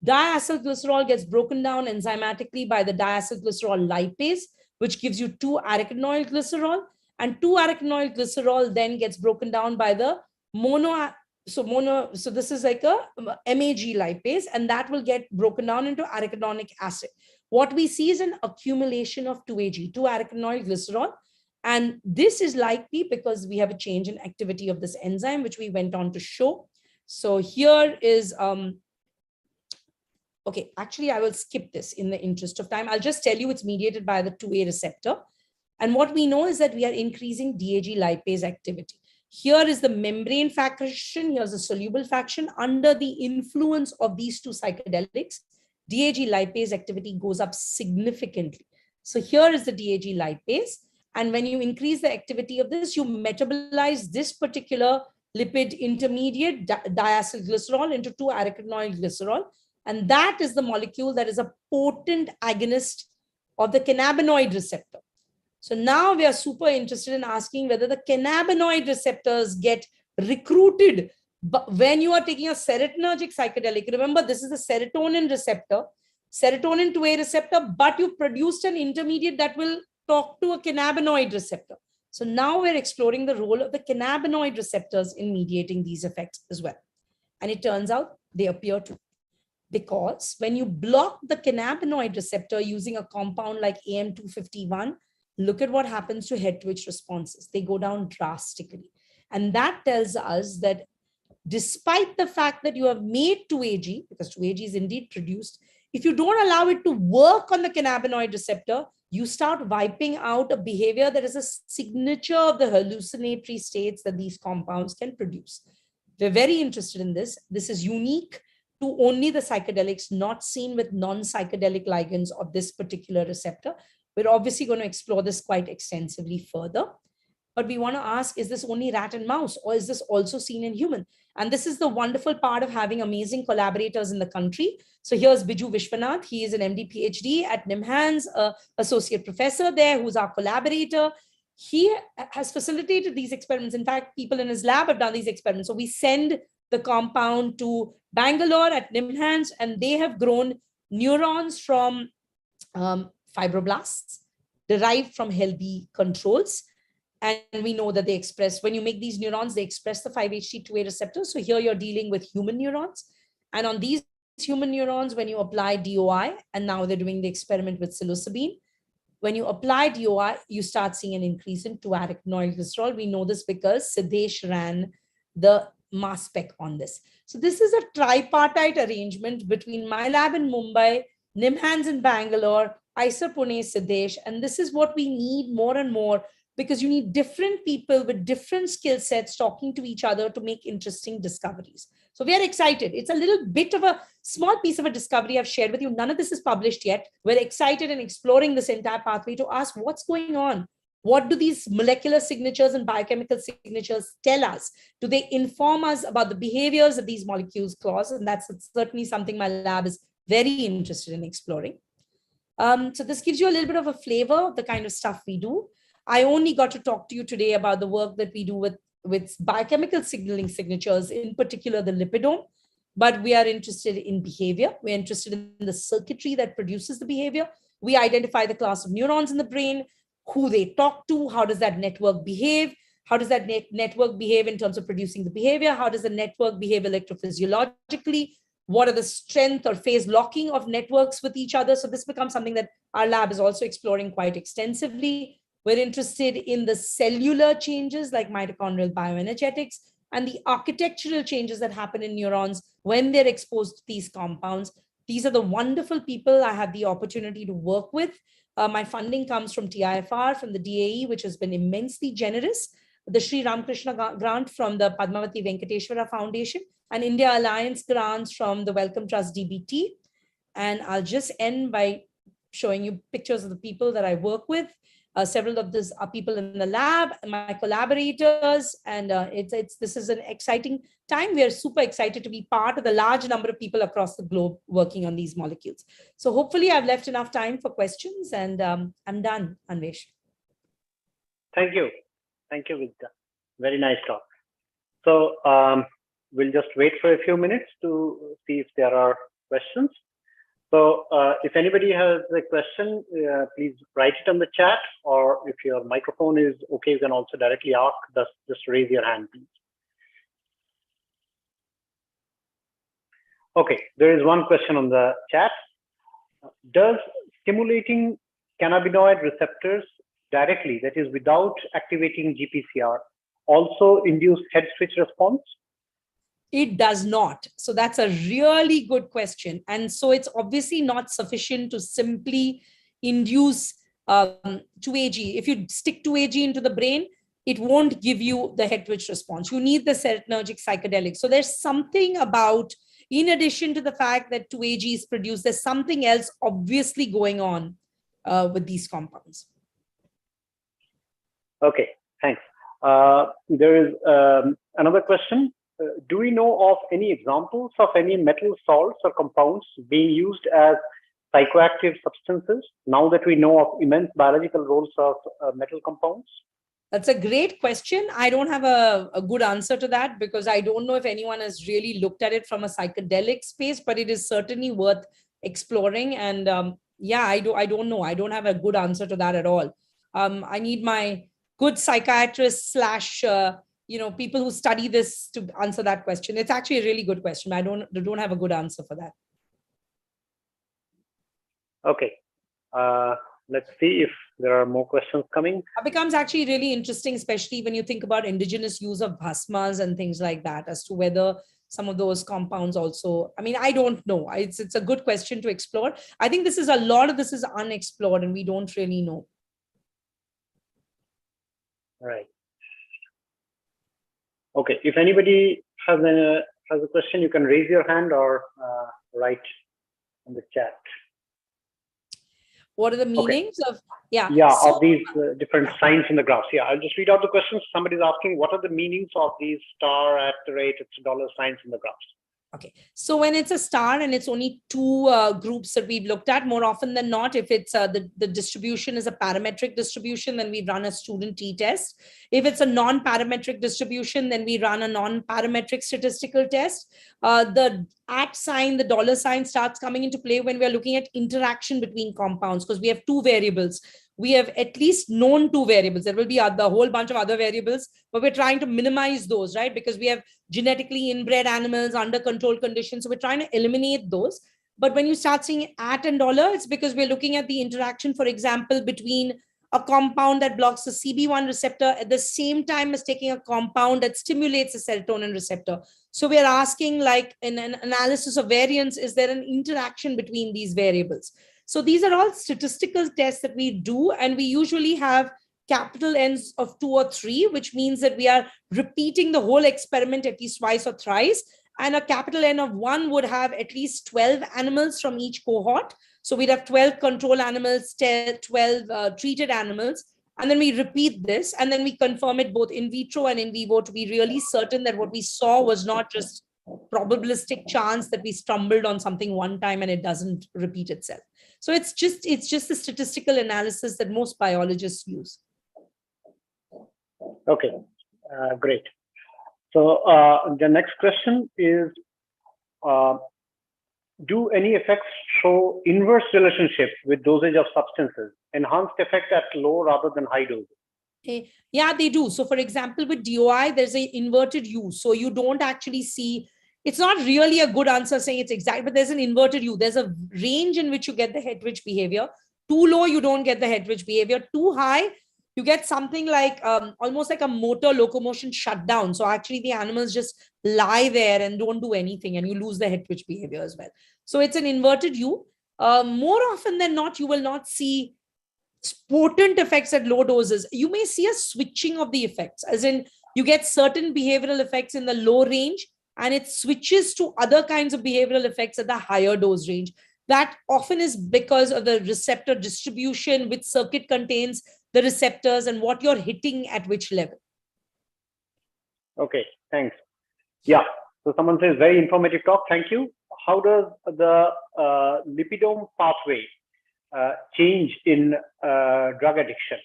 Speaker 3: Diacylglycerol gets broken down enzymatically by the diacylglycerol lipase, which gives you 2-arachidonyl glycerol. And 2-arachidonyl glycerol then gets broken down by the so this is like a MAG lipase, and that will get broken down into arachidonic acid. what we see is an accumulation of 2-AG, 2-arachidonyl glycerol. And this is likely because we have a change in activity of this enzyme, which we went on to show. So here is, okay, actually, I will skip this in the interest of time. I'll just tell you it's mediated by the 2A receptor. And what we know is that we are increasing DAG lipase activity. Here is the membrane fraction. Here's the soluble fraction. Under the influence of these two psychedelics, DAG lipase activity goes up significantly. So here is the DAG lipase. And when you increase the activity of this, you metabolize this particular lipid intermediate, diacylglycerol, into 2-arachidonyl glycerol. And that is the molecule that is a potent agonist of the cannabinoid receptor. So now we are super interested in asking whether the cannabinoid receptors get recruited. But when you are taking a serotonergic psychedelic, remember this is the serotonin receptor, serotonin 2A receptor, but you produced an intermediate that will talk to a cannabinoid receptor. So now we're exploring the role of the cannabinoid receptors in mediating these effects as well. And it turns out they appear to. Because when you block the cannabinoid receptor using a compound like AM251, look at what happens to head twitch responses. They go down drastically. And that tells us that despite the fact that you have made 2-AG, because 2-AG is indeed produced, if you don't allow it to work on the cannabinoid receptor, you start wiping out a behavior that is a signature of the hallucinatory states that these compounds can produce. We're very interested in this. This is unique to only the psychedelics, not seen with non-psychedelic ligands of this particular receptor. We're obviously going to explore this quite extensively further. But we want to ask, is this only rat and mouse, or is this also seen in human? And this is the wonderful part of having amazing collaborators in the country. So here's Biju Vishwanath. He is an MD PhD at NIMHANS, associate professor there, who's our collaborator. He has facilitated these experiments. In fact, people in his lab have done these experiments. So we send the compound to Bangalore at NIMHANS, and they have grown neurons from fibroblasts derived from healthy controls. And we know that they express, when you make these neurons, they express the 5-HT2A receptor. So here you're dealing with human neurons. And on these human neurons, when you apply DOI, and now they're doing the experiment with psilocybin, when you apply DOI, you start seeing an increase in 2-arachidonyl glycerol. We know this because Siddesh ran the mass spec on this. So this is a tripartite arrangement between my lab in Mumbai, NIMHANS in Bangalore, IISER Pune, Siddesh. And this is what we need more and more, because you need different people with different skill sets talking to each other to make interesting discoveries. So we are excited. It's a little bit of a small piece of a discovery I've shared with you. None of this is published yet. We're excited and exploring this entire pathway to ask what's going on. What do these molecular signatures and biochemical signatures tell us? Do they inform us about the behaviors of these molecules cause? And that's certainly something my lab is very interested in exploring. So this gives you a little bit of a flavor of the kind of stuff we do. I only got to talk to you today about the work that we do with biochemical signaling signatures, in particular the lipidome, but we are interested in behavior. We're interested in the circuitry that produces the behavior. We identify the class of neurons in the brain, who they talk to, how does that network behave, how does that network behave in terms of producing the behavior, how does the network behave electrophysiologically, what are the strength or phase locking of networks with each other. So this becomes something that our lab is also exploring quite extensively. We're interested in the cellular changes like mitochondrial bioenergetics and the architectural changes that happen in neurons when they're exposed to these compounds. These are the wonderful people I have the opportunity to work with. My funding comes from TIFR, from the DAE, which has been immensely generous, the Sri Ramakrishna grant from the Padmavati Venkateshwara Foundation, and India Alliance grants from the Wellcome Trust DBT. And I'll just end by showing you pictures of the people that I work with. Several of these are people in the lab, my collaborators, and this is an exciting time. We are super excited to be part of the large number of people across the globe working on these molecules. So hopefully I've left enough time for questions, and I'm done, Anvesh.
Speaker 1: Thank you. Thank you, Vidya. Very nice talk. So we'll just wait for a few minutes to see if there are questions. So if anybody has a question, please write it on the chat, or if your microphone is okay, you can also directly ask, just raise your hand, please. Okay, there is one question on the chat. Does stimulating cannabinoid receptors directly, that is without activating GPCR, also induce head switch response?
Speaker 3: It does not. So that's a really good question. And so it's obviously not sufficient to simply induce 2AG. If you stick 2AG into the brain, it won't give you the head twitch response. You need the serotonergic psychedelic. So there's something about, in addition to the fact that 2AG is produced, there's something else obviously going on with these compounds.
Speaker 1: Okay, thanks. There is another question. Do we know of any examples of any metal salts or compounds being used as psychoactive substances now that we know of immense biological roles of metal compounds?
Speaker 3: That's a great question. I don't have a good answer to that because I don't know if anyone has really looked at it from a psychedelic space, but it is certainly worth exploring. And yeah, I don't know. I don't have a good answer to that at all. I need my good psychiatrists / people who study this to answer that question. It's actually a really good question. I don't have a good answer for that.
Speaker 1: Okay. Let's see if there are more questions coming.
Speaker 3: It becomes actually really interesting, especially when you think about indigenous use of bhasmas and things like that, as to whether some of those compounds also, I mean, I don't know. It's a good question to explore. I think a lot of this is unexplored and we don't really know.
Speaker 1: Right. Okay, if anybody has a question, you can raise your hand or write in the chat.
Speaker 3: What are the meanings of,
Speaker 1: of these different signs in the graphs? Yeah, I'll just read out the questions. Somebody's asking, what are the meanings of these star, @ $, signs in the graphs?
Speaker 3: Okay, so when it's a star and it's only two groups that we've looked at, more often than not, if it's the distribution is a parametric distribution, then we run a student t-test. If it's a non-parametric distribution, then we run a non-parametric statistical test. The @ sign, the $ starts coming into play when we're looking at interaction between compounds, because we have two variables. We have at least known two variables. There will be a whole bunch of other variables, but we're trying to minimize those, right? Because we have genetically inbred animals under controlled conditions. So we're trying to eliminate those. But when you start seeing @ and $, it's because we're looking at the interaction, for example, between a compound that blocks the CB1 receptor at the same time as taking a compound that stimulates the serotonin receptor. So we're asking, like in an analysis of variance, is there an interaction between these variables? So these are all statistical tests that we do, and we usually have capital N's of 2 or 3, which means that we are repeating the whole experiment at least twice or thrice. And a capital N of 1 would have at least 12 animals from each cohort. So we'd have 12 control animals, 12 treated animals. And then we repeat this, and then we confirm it both in vitro and in vivo to be really certain that what we saw was not just probabilistic chance that we stumbled on something one time and it doesn't repeat itself. So it's just the statistical analysis that most biologists use.
Speaker 1: Okay, great. So the next question is, do any effects show inverse relationship with dosage of substances, enhanced effect at low rather than high doses?
Speaker 3: Okay. Yeah, they do. So for example, with DOI, there's an inverted U. So you don't actually see, it's not really a good answer saying it's exact, but there's an inverted U. There's a range in which you get the head twitch behavior. Too low, you don't get the head twitch behavior. Too high, you get something like almost like a motor locomotion shutdown. So actually the animals just lie there and don't do anything, and you lose the head twitch behavior as well. So it's an inverted U. More often than not, you will not see potent effects at low doses. You may see a switching of the effects, as in you get certain behavioral effects in the low range and it switches to other kinds of behavioral effects at the higher dose range. That often is because of the receptor distribution, which circuit contains the receptors and what you're hitting at which level.
Speaker 1: Okay, thanks. Yeah, so someone says, very informative talk, thank you. How does the lipidome pathway change in drug addiction?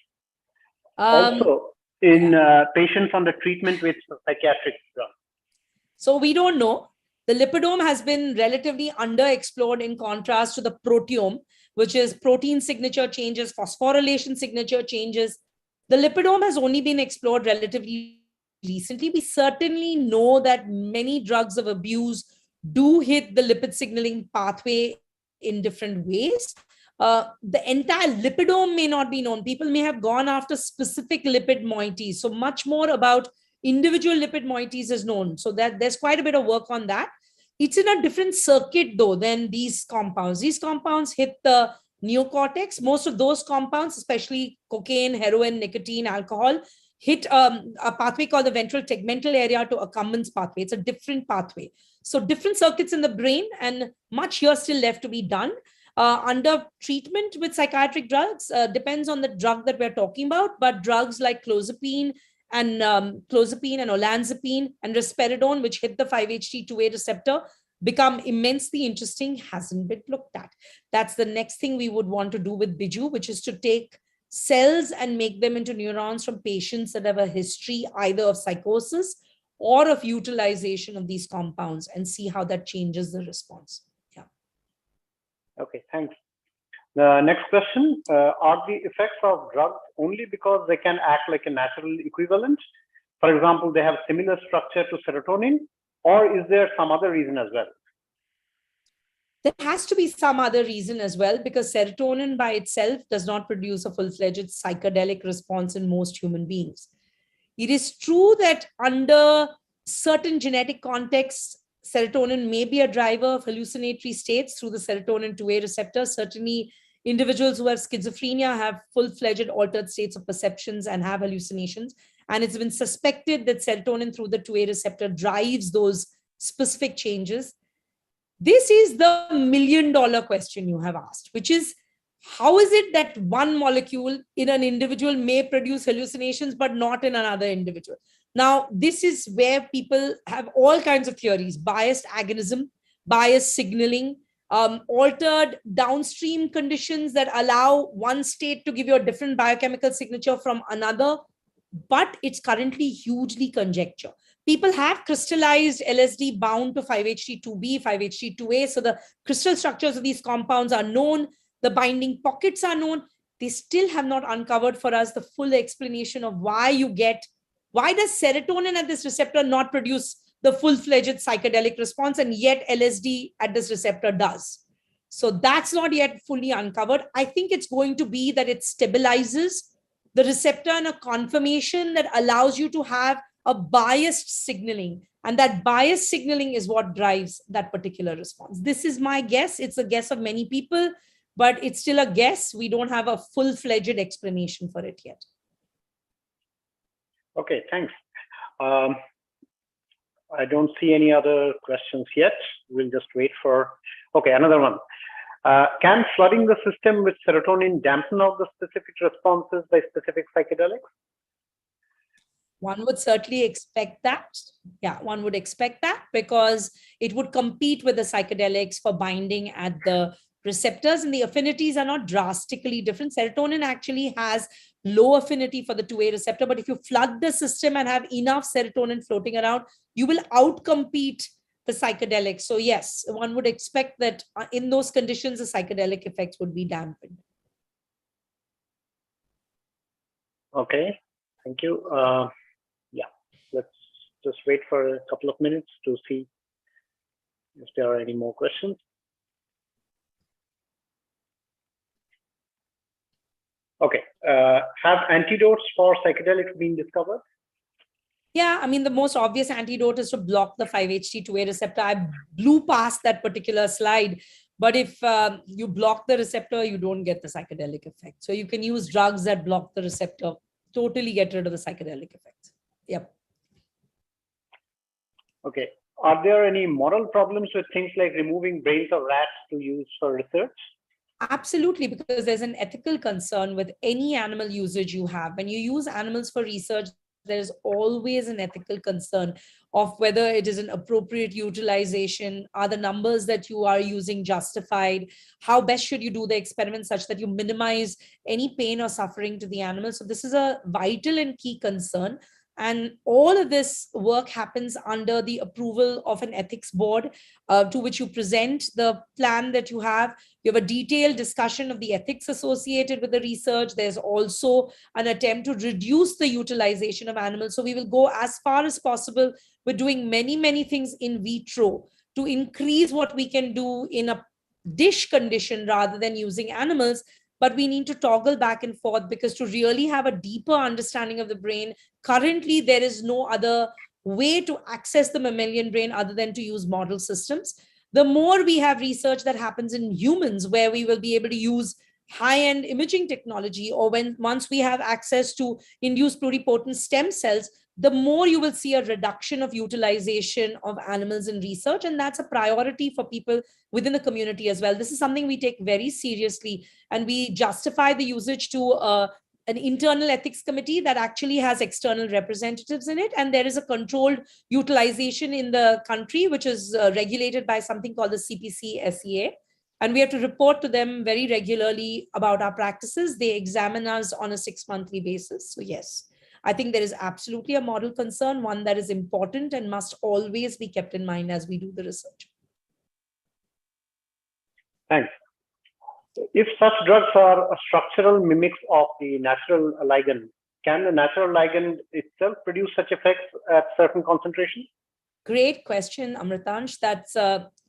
Speaker 1: Also in patients under treatment with psychiatric drugs?
Speaker 3: So we don't know. The lipidome has been relatively underexplored in contrast to the proteome, which is protein signature changes, phosphorylation signature changes. The lipidome has only been explored relatively recently. We certainly know that many drugs of abuse do hit the lipid signaling pathway in different ways. The entire lipidome may not be known. People may have gone after specific lipid moieties. So much more about individual lipid moieties is known. So that there's quite a bit of work on that. It's in a different circuit though than these compounds. These compounds hit the neocortex. Most of those compounds, especially cocaine, heroin, nicotine, alcohol, hit a pathway called the ventral tegmental area to accumbens pathway. It's a different pathway. So different circuits in the brain, and much here still left to be done. Under treatment with psychiatric drugs, depends on the drug that we're talking about, but drugs like clozapine and olanzapine and risperidone, which hit the 5-HT2A receptor, become immensely interesting, hasn't been looked at. That's the next thing we would want to do with Biju, which is to take cells and make them into neurons from patients that have a history either of psychosis or of utilization of these compounds and see how that changes the response. Yeah.
Speaker 1: Okay, thanks. The next question, are the effects of drugs only because they can act like a natural equivalent? For example, they have similar structure to serotonin, or is there some other reason as well?
Speaker 3: There has to be some other reason as well, because serotonin by itself does not produce a full-fledged psychedelic response in most human beings. It is true that under certain genetic contexts, serotonin may be a driver of hallucinatory states through the serotonin 2A receptor. Certainly, individuals who have schizophrenia have full-fledged altered states of perceptions and have hallucinations. And it's been suspected that serotonin through the 2A receptor drives those specific changes. This is the million-dollar question you have asked, which is, how is it that one molecule in an individual may produce hallucinations, but not in another individual? Now, this is where people have all kinds of theories: biased agonism, biased signaling, altered downstream conditions that allow one state to give you a different biochemical signature from another. But it's currently hugely conjecture. People have crystallized LSD bound to 5-HT2B, 5-HT2A. So the crystal structures of these compounds are known. The binding pockets are known. They still have not uncovered for us the full explanation of why does serotonin at this receptor not produce the full-fledged psychedelic response, and yet LSD at this receptor does. So that's not yet fully uncovered. I think it's going to be that it stabilizes the receptor in a conformation that allows you to have a biased signaling. And that biased signaling is what drives that particular response. This is my guess. It's a guess of many people, but it's still a guess. We don't have a full-fledged explanation for it yet.
Speaker 1: Okay, thanks. I don't see any other questions yet. We'll just wait for, okay, another one. Can flooding the system with serotonin dampen out the specific responses by specific psychedelics?
Speaker 3: One would certainly expect that. Yeah, one would expect that, because it would compete with the psychedelics for binding at the receptors, and the affinities are not drastically different. Serotonin actually has low affinity for the 2A receptor, but if you flood the system and have enough serotonin floating around, you will outcompete the psychedelics. So yes, one would expect that in those conditions, the psychedelic effects would be dampened.
Speaker 1: Okay, thank you. Yeah, let's just wait for a couple of minutes to see if there are any more questions. Okay, have antidotes for psychedelics been discovered?
Speaker 3: Yeah, I mean, the most obvious antidote is to block the 5-HT2A receptor. I blew past that particular slide, but if you block the receptor, you don't get the psychedelic effect. So you can use drugs that block the receptor, totally get rid of the psychedelic effects. Yep.
Speaker 1: Okay, are there any moral problems with things like removing brains of rats to use for research?
Speaker 3: Absolutely, because there's an ethical concern with any animal usage you have. When you use animals for research, there is always an ethical concern of whether it is an appropriate utilization. Are the numbers that you are using justified? How best should you do the experiment such that you minimize any pain or suffering to the animal? So this is a vital and key concern. And all of this work happens under the approval of an ethics board to which you present the plan that you have. You have a detailed discussion of the ethics associated with the research. There's also an attempt to reduce the utilization of animals. So we will go as far as possible. We're doing many, many things in vitro to increase what we can do in a dish condition rather than using animals. But we need to toggle back and forth, because to really have a deeper understanding of the brain, currently there is no other way to access the mammalian brain other than to use model systems. The more we have research that happens in humans, where we will be able to use high-end imaging technology, or once we have access to induced pluripotent stem cells, the more you will see a reduction of utilization of animals in research. And that's a priority for people within the community as well. This is something we take very seriously, and we justify the usage to an internal ethics committee that actually has external representatives in it. And there is a controlled utilization in the country, which is regulated by something called the CPC-SEA. And we have to report to them very regularly about our practices. They examine us on a 6-monthly basis. So yes, I think there is absolutely a model concern, one that is important and must always be kept in mind as we do the research.
Speaker 1: Thanks. If such drugs are structural mimics of the natural ligand, can the natural ligand itself produce such effects at certain concentrations?
Speaker 3: Great question, Amritansh. That's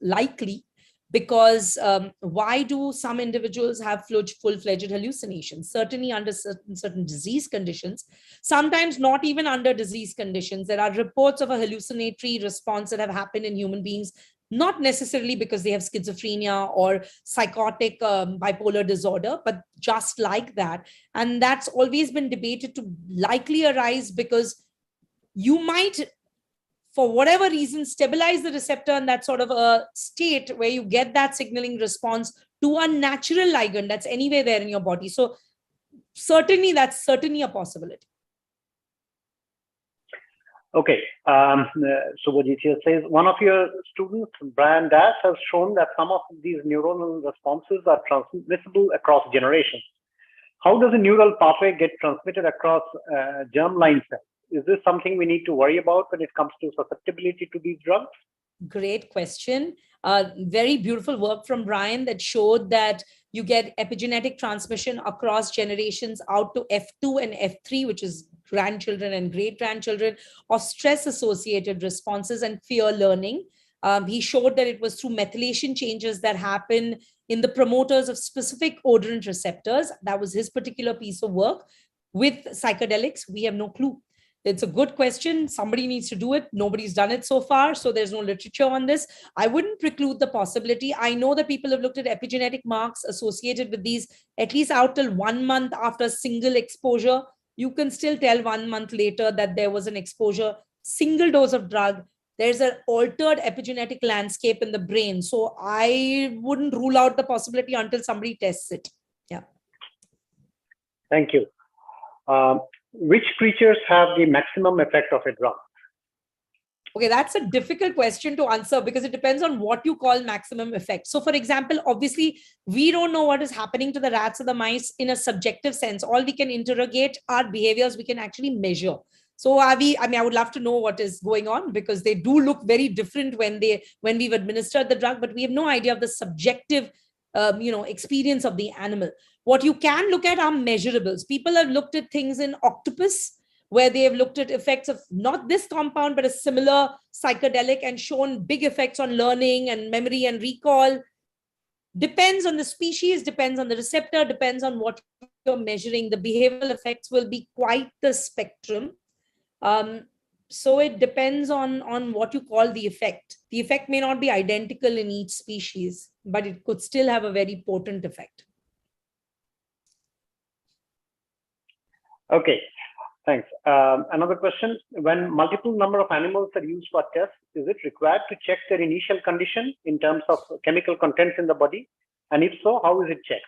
Speaker 3: likely, because why do some individuals have full-fledged hallucinations? Certainly under certain disease conditions, sometimes not even under disease conditions. There are reports of a hallucinatory response that have happened in human beings, not necessarily because they have schizophrenia or psychotic bipolar disorder, but just like that. And that's always been debated to likely arise because you might, for whatever reason, stabilize the receptor in that sort of a state where you get that signaling response to a natural ligand that's anywhere there in your body. So certainly, that's certainly a possibility.
Speaker 1: Okay, Subhajit here says, one of your students, Brian Dash, has shown that some of these neuronal responses are transmissible across generations. How does a neural pathway get transmitted across germline cells? Is this something we need to worry about when it comes to susceptibility to these drugs?
Speaker 3: Great question. Very beautiful work from Brian that showed that you get epigenetic transmission across generations out to F2 and F3, which is grandchildren and great-grandchildren, of stress-associated responses and fear learning. He showed that it was through methylation changes that happen in the promoters of specific odorant receptors. That was his particular piece of work. With psychedelics, we have no clue. It's a good question. Somebody needs to do it. Nobody's done it so far, so there's no literature on this. I wouldn't preclude the possibility. I know that people have looked at epigenetic marks associated with these at least out till 1 month after single exposure. You can still tell 1 month later that there was an exposure, single dose of drug. There's an altered epigenetic landscape in the brain. So I wouldn't rule out the possibility until somebody tests it. Yeah.
Speaker 1: Thank you. Which creatures have the maximum effect of a drug?
Speaker 3: Okay, that's a difficult question to answer because it depends on what you call maximum effect. So for example, obviously, we don't know what is happening to the rats or the mice in a subjective sense. All we can interrogate are behaviors we can actually measure. So I would love to know what is going on, because they do look very different when we've administered the drug, but we have no idea of the subjective experience of the animal. What you can look at are measurables. People have looked at things in octopus, where they have looked at effects of not this compound, but a similar psychedelic, and shown big effects on learning and memory and recall. Depends on the species, depends on the receptor, depends on what you're measuring. The behavioral effects will be quite the spectrum. So it depends on what you call the effect. The effect may not be identical in each species, but it could still have a very potent effect.
Speaker 1: Okay, thanks. Another question, when multiple number of animals are used for tests, is it required to check their initial condition in terms of chemical contents in the body? And if so, how is it checked?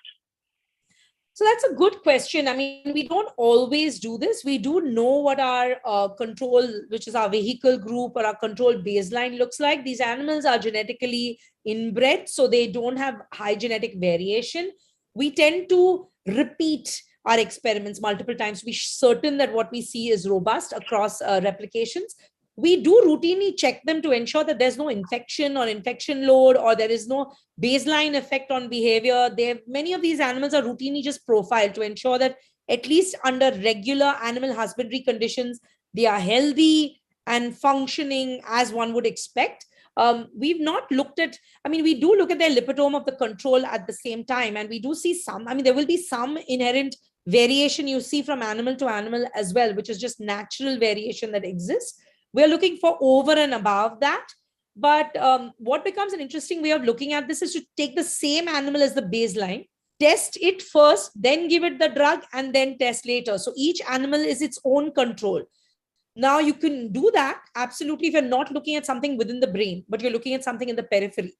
Speaker 3: So that's a good question. I mean, we don't always do this. We do know what our control, which is our vehicle group or our control baseline looks like. These animals are genetically inbred, so they don't have high genetic variation. We tend to repeat our experiments multiple times to be certain that what we see is robust across replications. We do routinely check them to ensure that there's no infection or infection load, or there is no baseline effect on behavior. Many of these animals are routinely just profiled to ensure that at least under regular animal husbandry conditions, they are healthy and functioning as one would expect. We've not looked at, I mean, we do look at their lipidome of the control at the same time, and we do see some, I mean, there will be some inherent variation you see from animal to animal as well, which is just natural variation that exists. We're looking for over and above that. But what becomes an interesting way of looking at this is to take the same animal as the baseline, test it first, then give it the drug, and then test later. So each animal is its own control. Now you can do that absolutely if you're not looking at something within the brain, but you're looking at something in the periphery.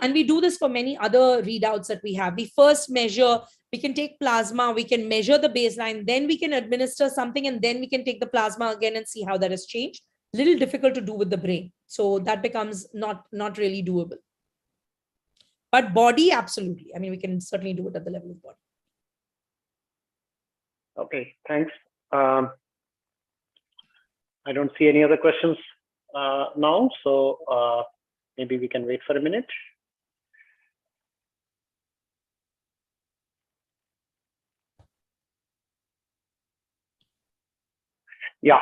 Speaker 3: And we do this for many other readouts that we have. We first measure, we can take plasma, we can measure the baseline, then we can administer something, and then we can take the plasma again and see how that has changed. Little difficult to do with the brain. So that becomes not really doable. But body, absolutely. I mean, we can certainly do it at the level of body.
Speaker 1: Okay, thanks. I don't see any other questions now, so maybe we can wait for a minute. Yeah.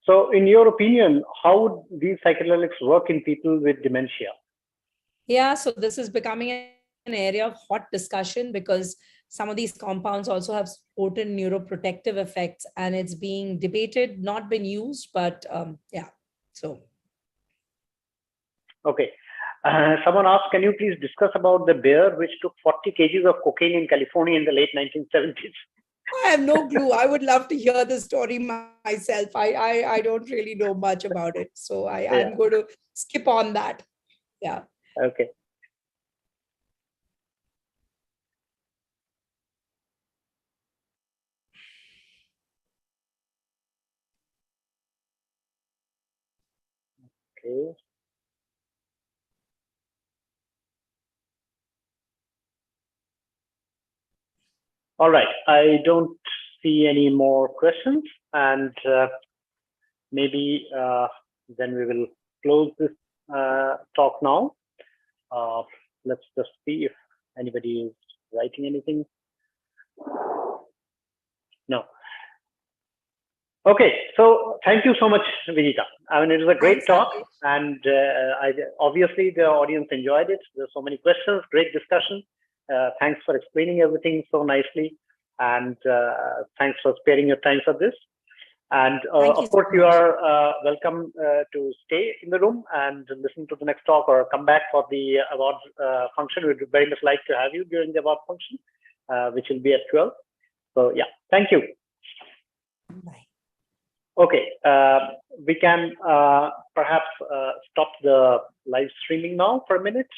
Speaker 1: So in your opinion, how would these psychedelics work in people with dementia?
Speaker 3: Yeah, so this is becoming an area of hot discussion because some of these compounds also have potent neuroprotective effects, and it's being debated, not been used, but yeah, so.
Speaker 1: Okay. Someone asked, can you please discuss about the bear which took 40 kgs of cocaine in California in the late 1970s?
Speaker 3: I have no clue. I would love to hear the story myself. I don't really know much about it. So I'm going to skip on that. Yeah.
Speaker 1: Okay. Okay. All right. I don't see any more questions, and maybe then we will close this talk now. Let's just see if anybody is writing anything. No. Okay, so thank you so much, Vijita. I mean, it was a great talk, and obviously the audience enjoyed it. There's so many questions, great discussion. Thanks for explaining everything so nicely, and thanks for sparing your time for this. And of course, you are welcome to stay in the room and listen to the next talk, or come back for the award function. We'd very much like to have you during the award function, which will be at 12. So yeah, thank you.
Speaker 3: Bye.
Speaker 1: Okay, we can perhaps stop the live streaming now for a minute.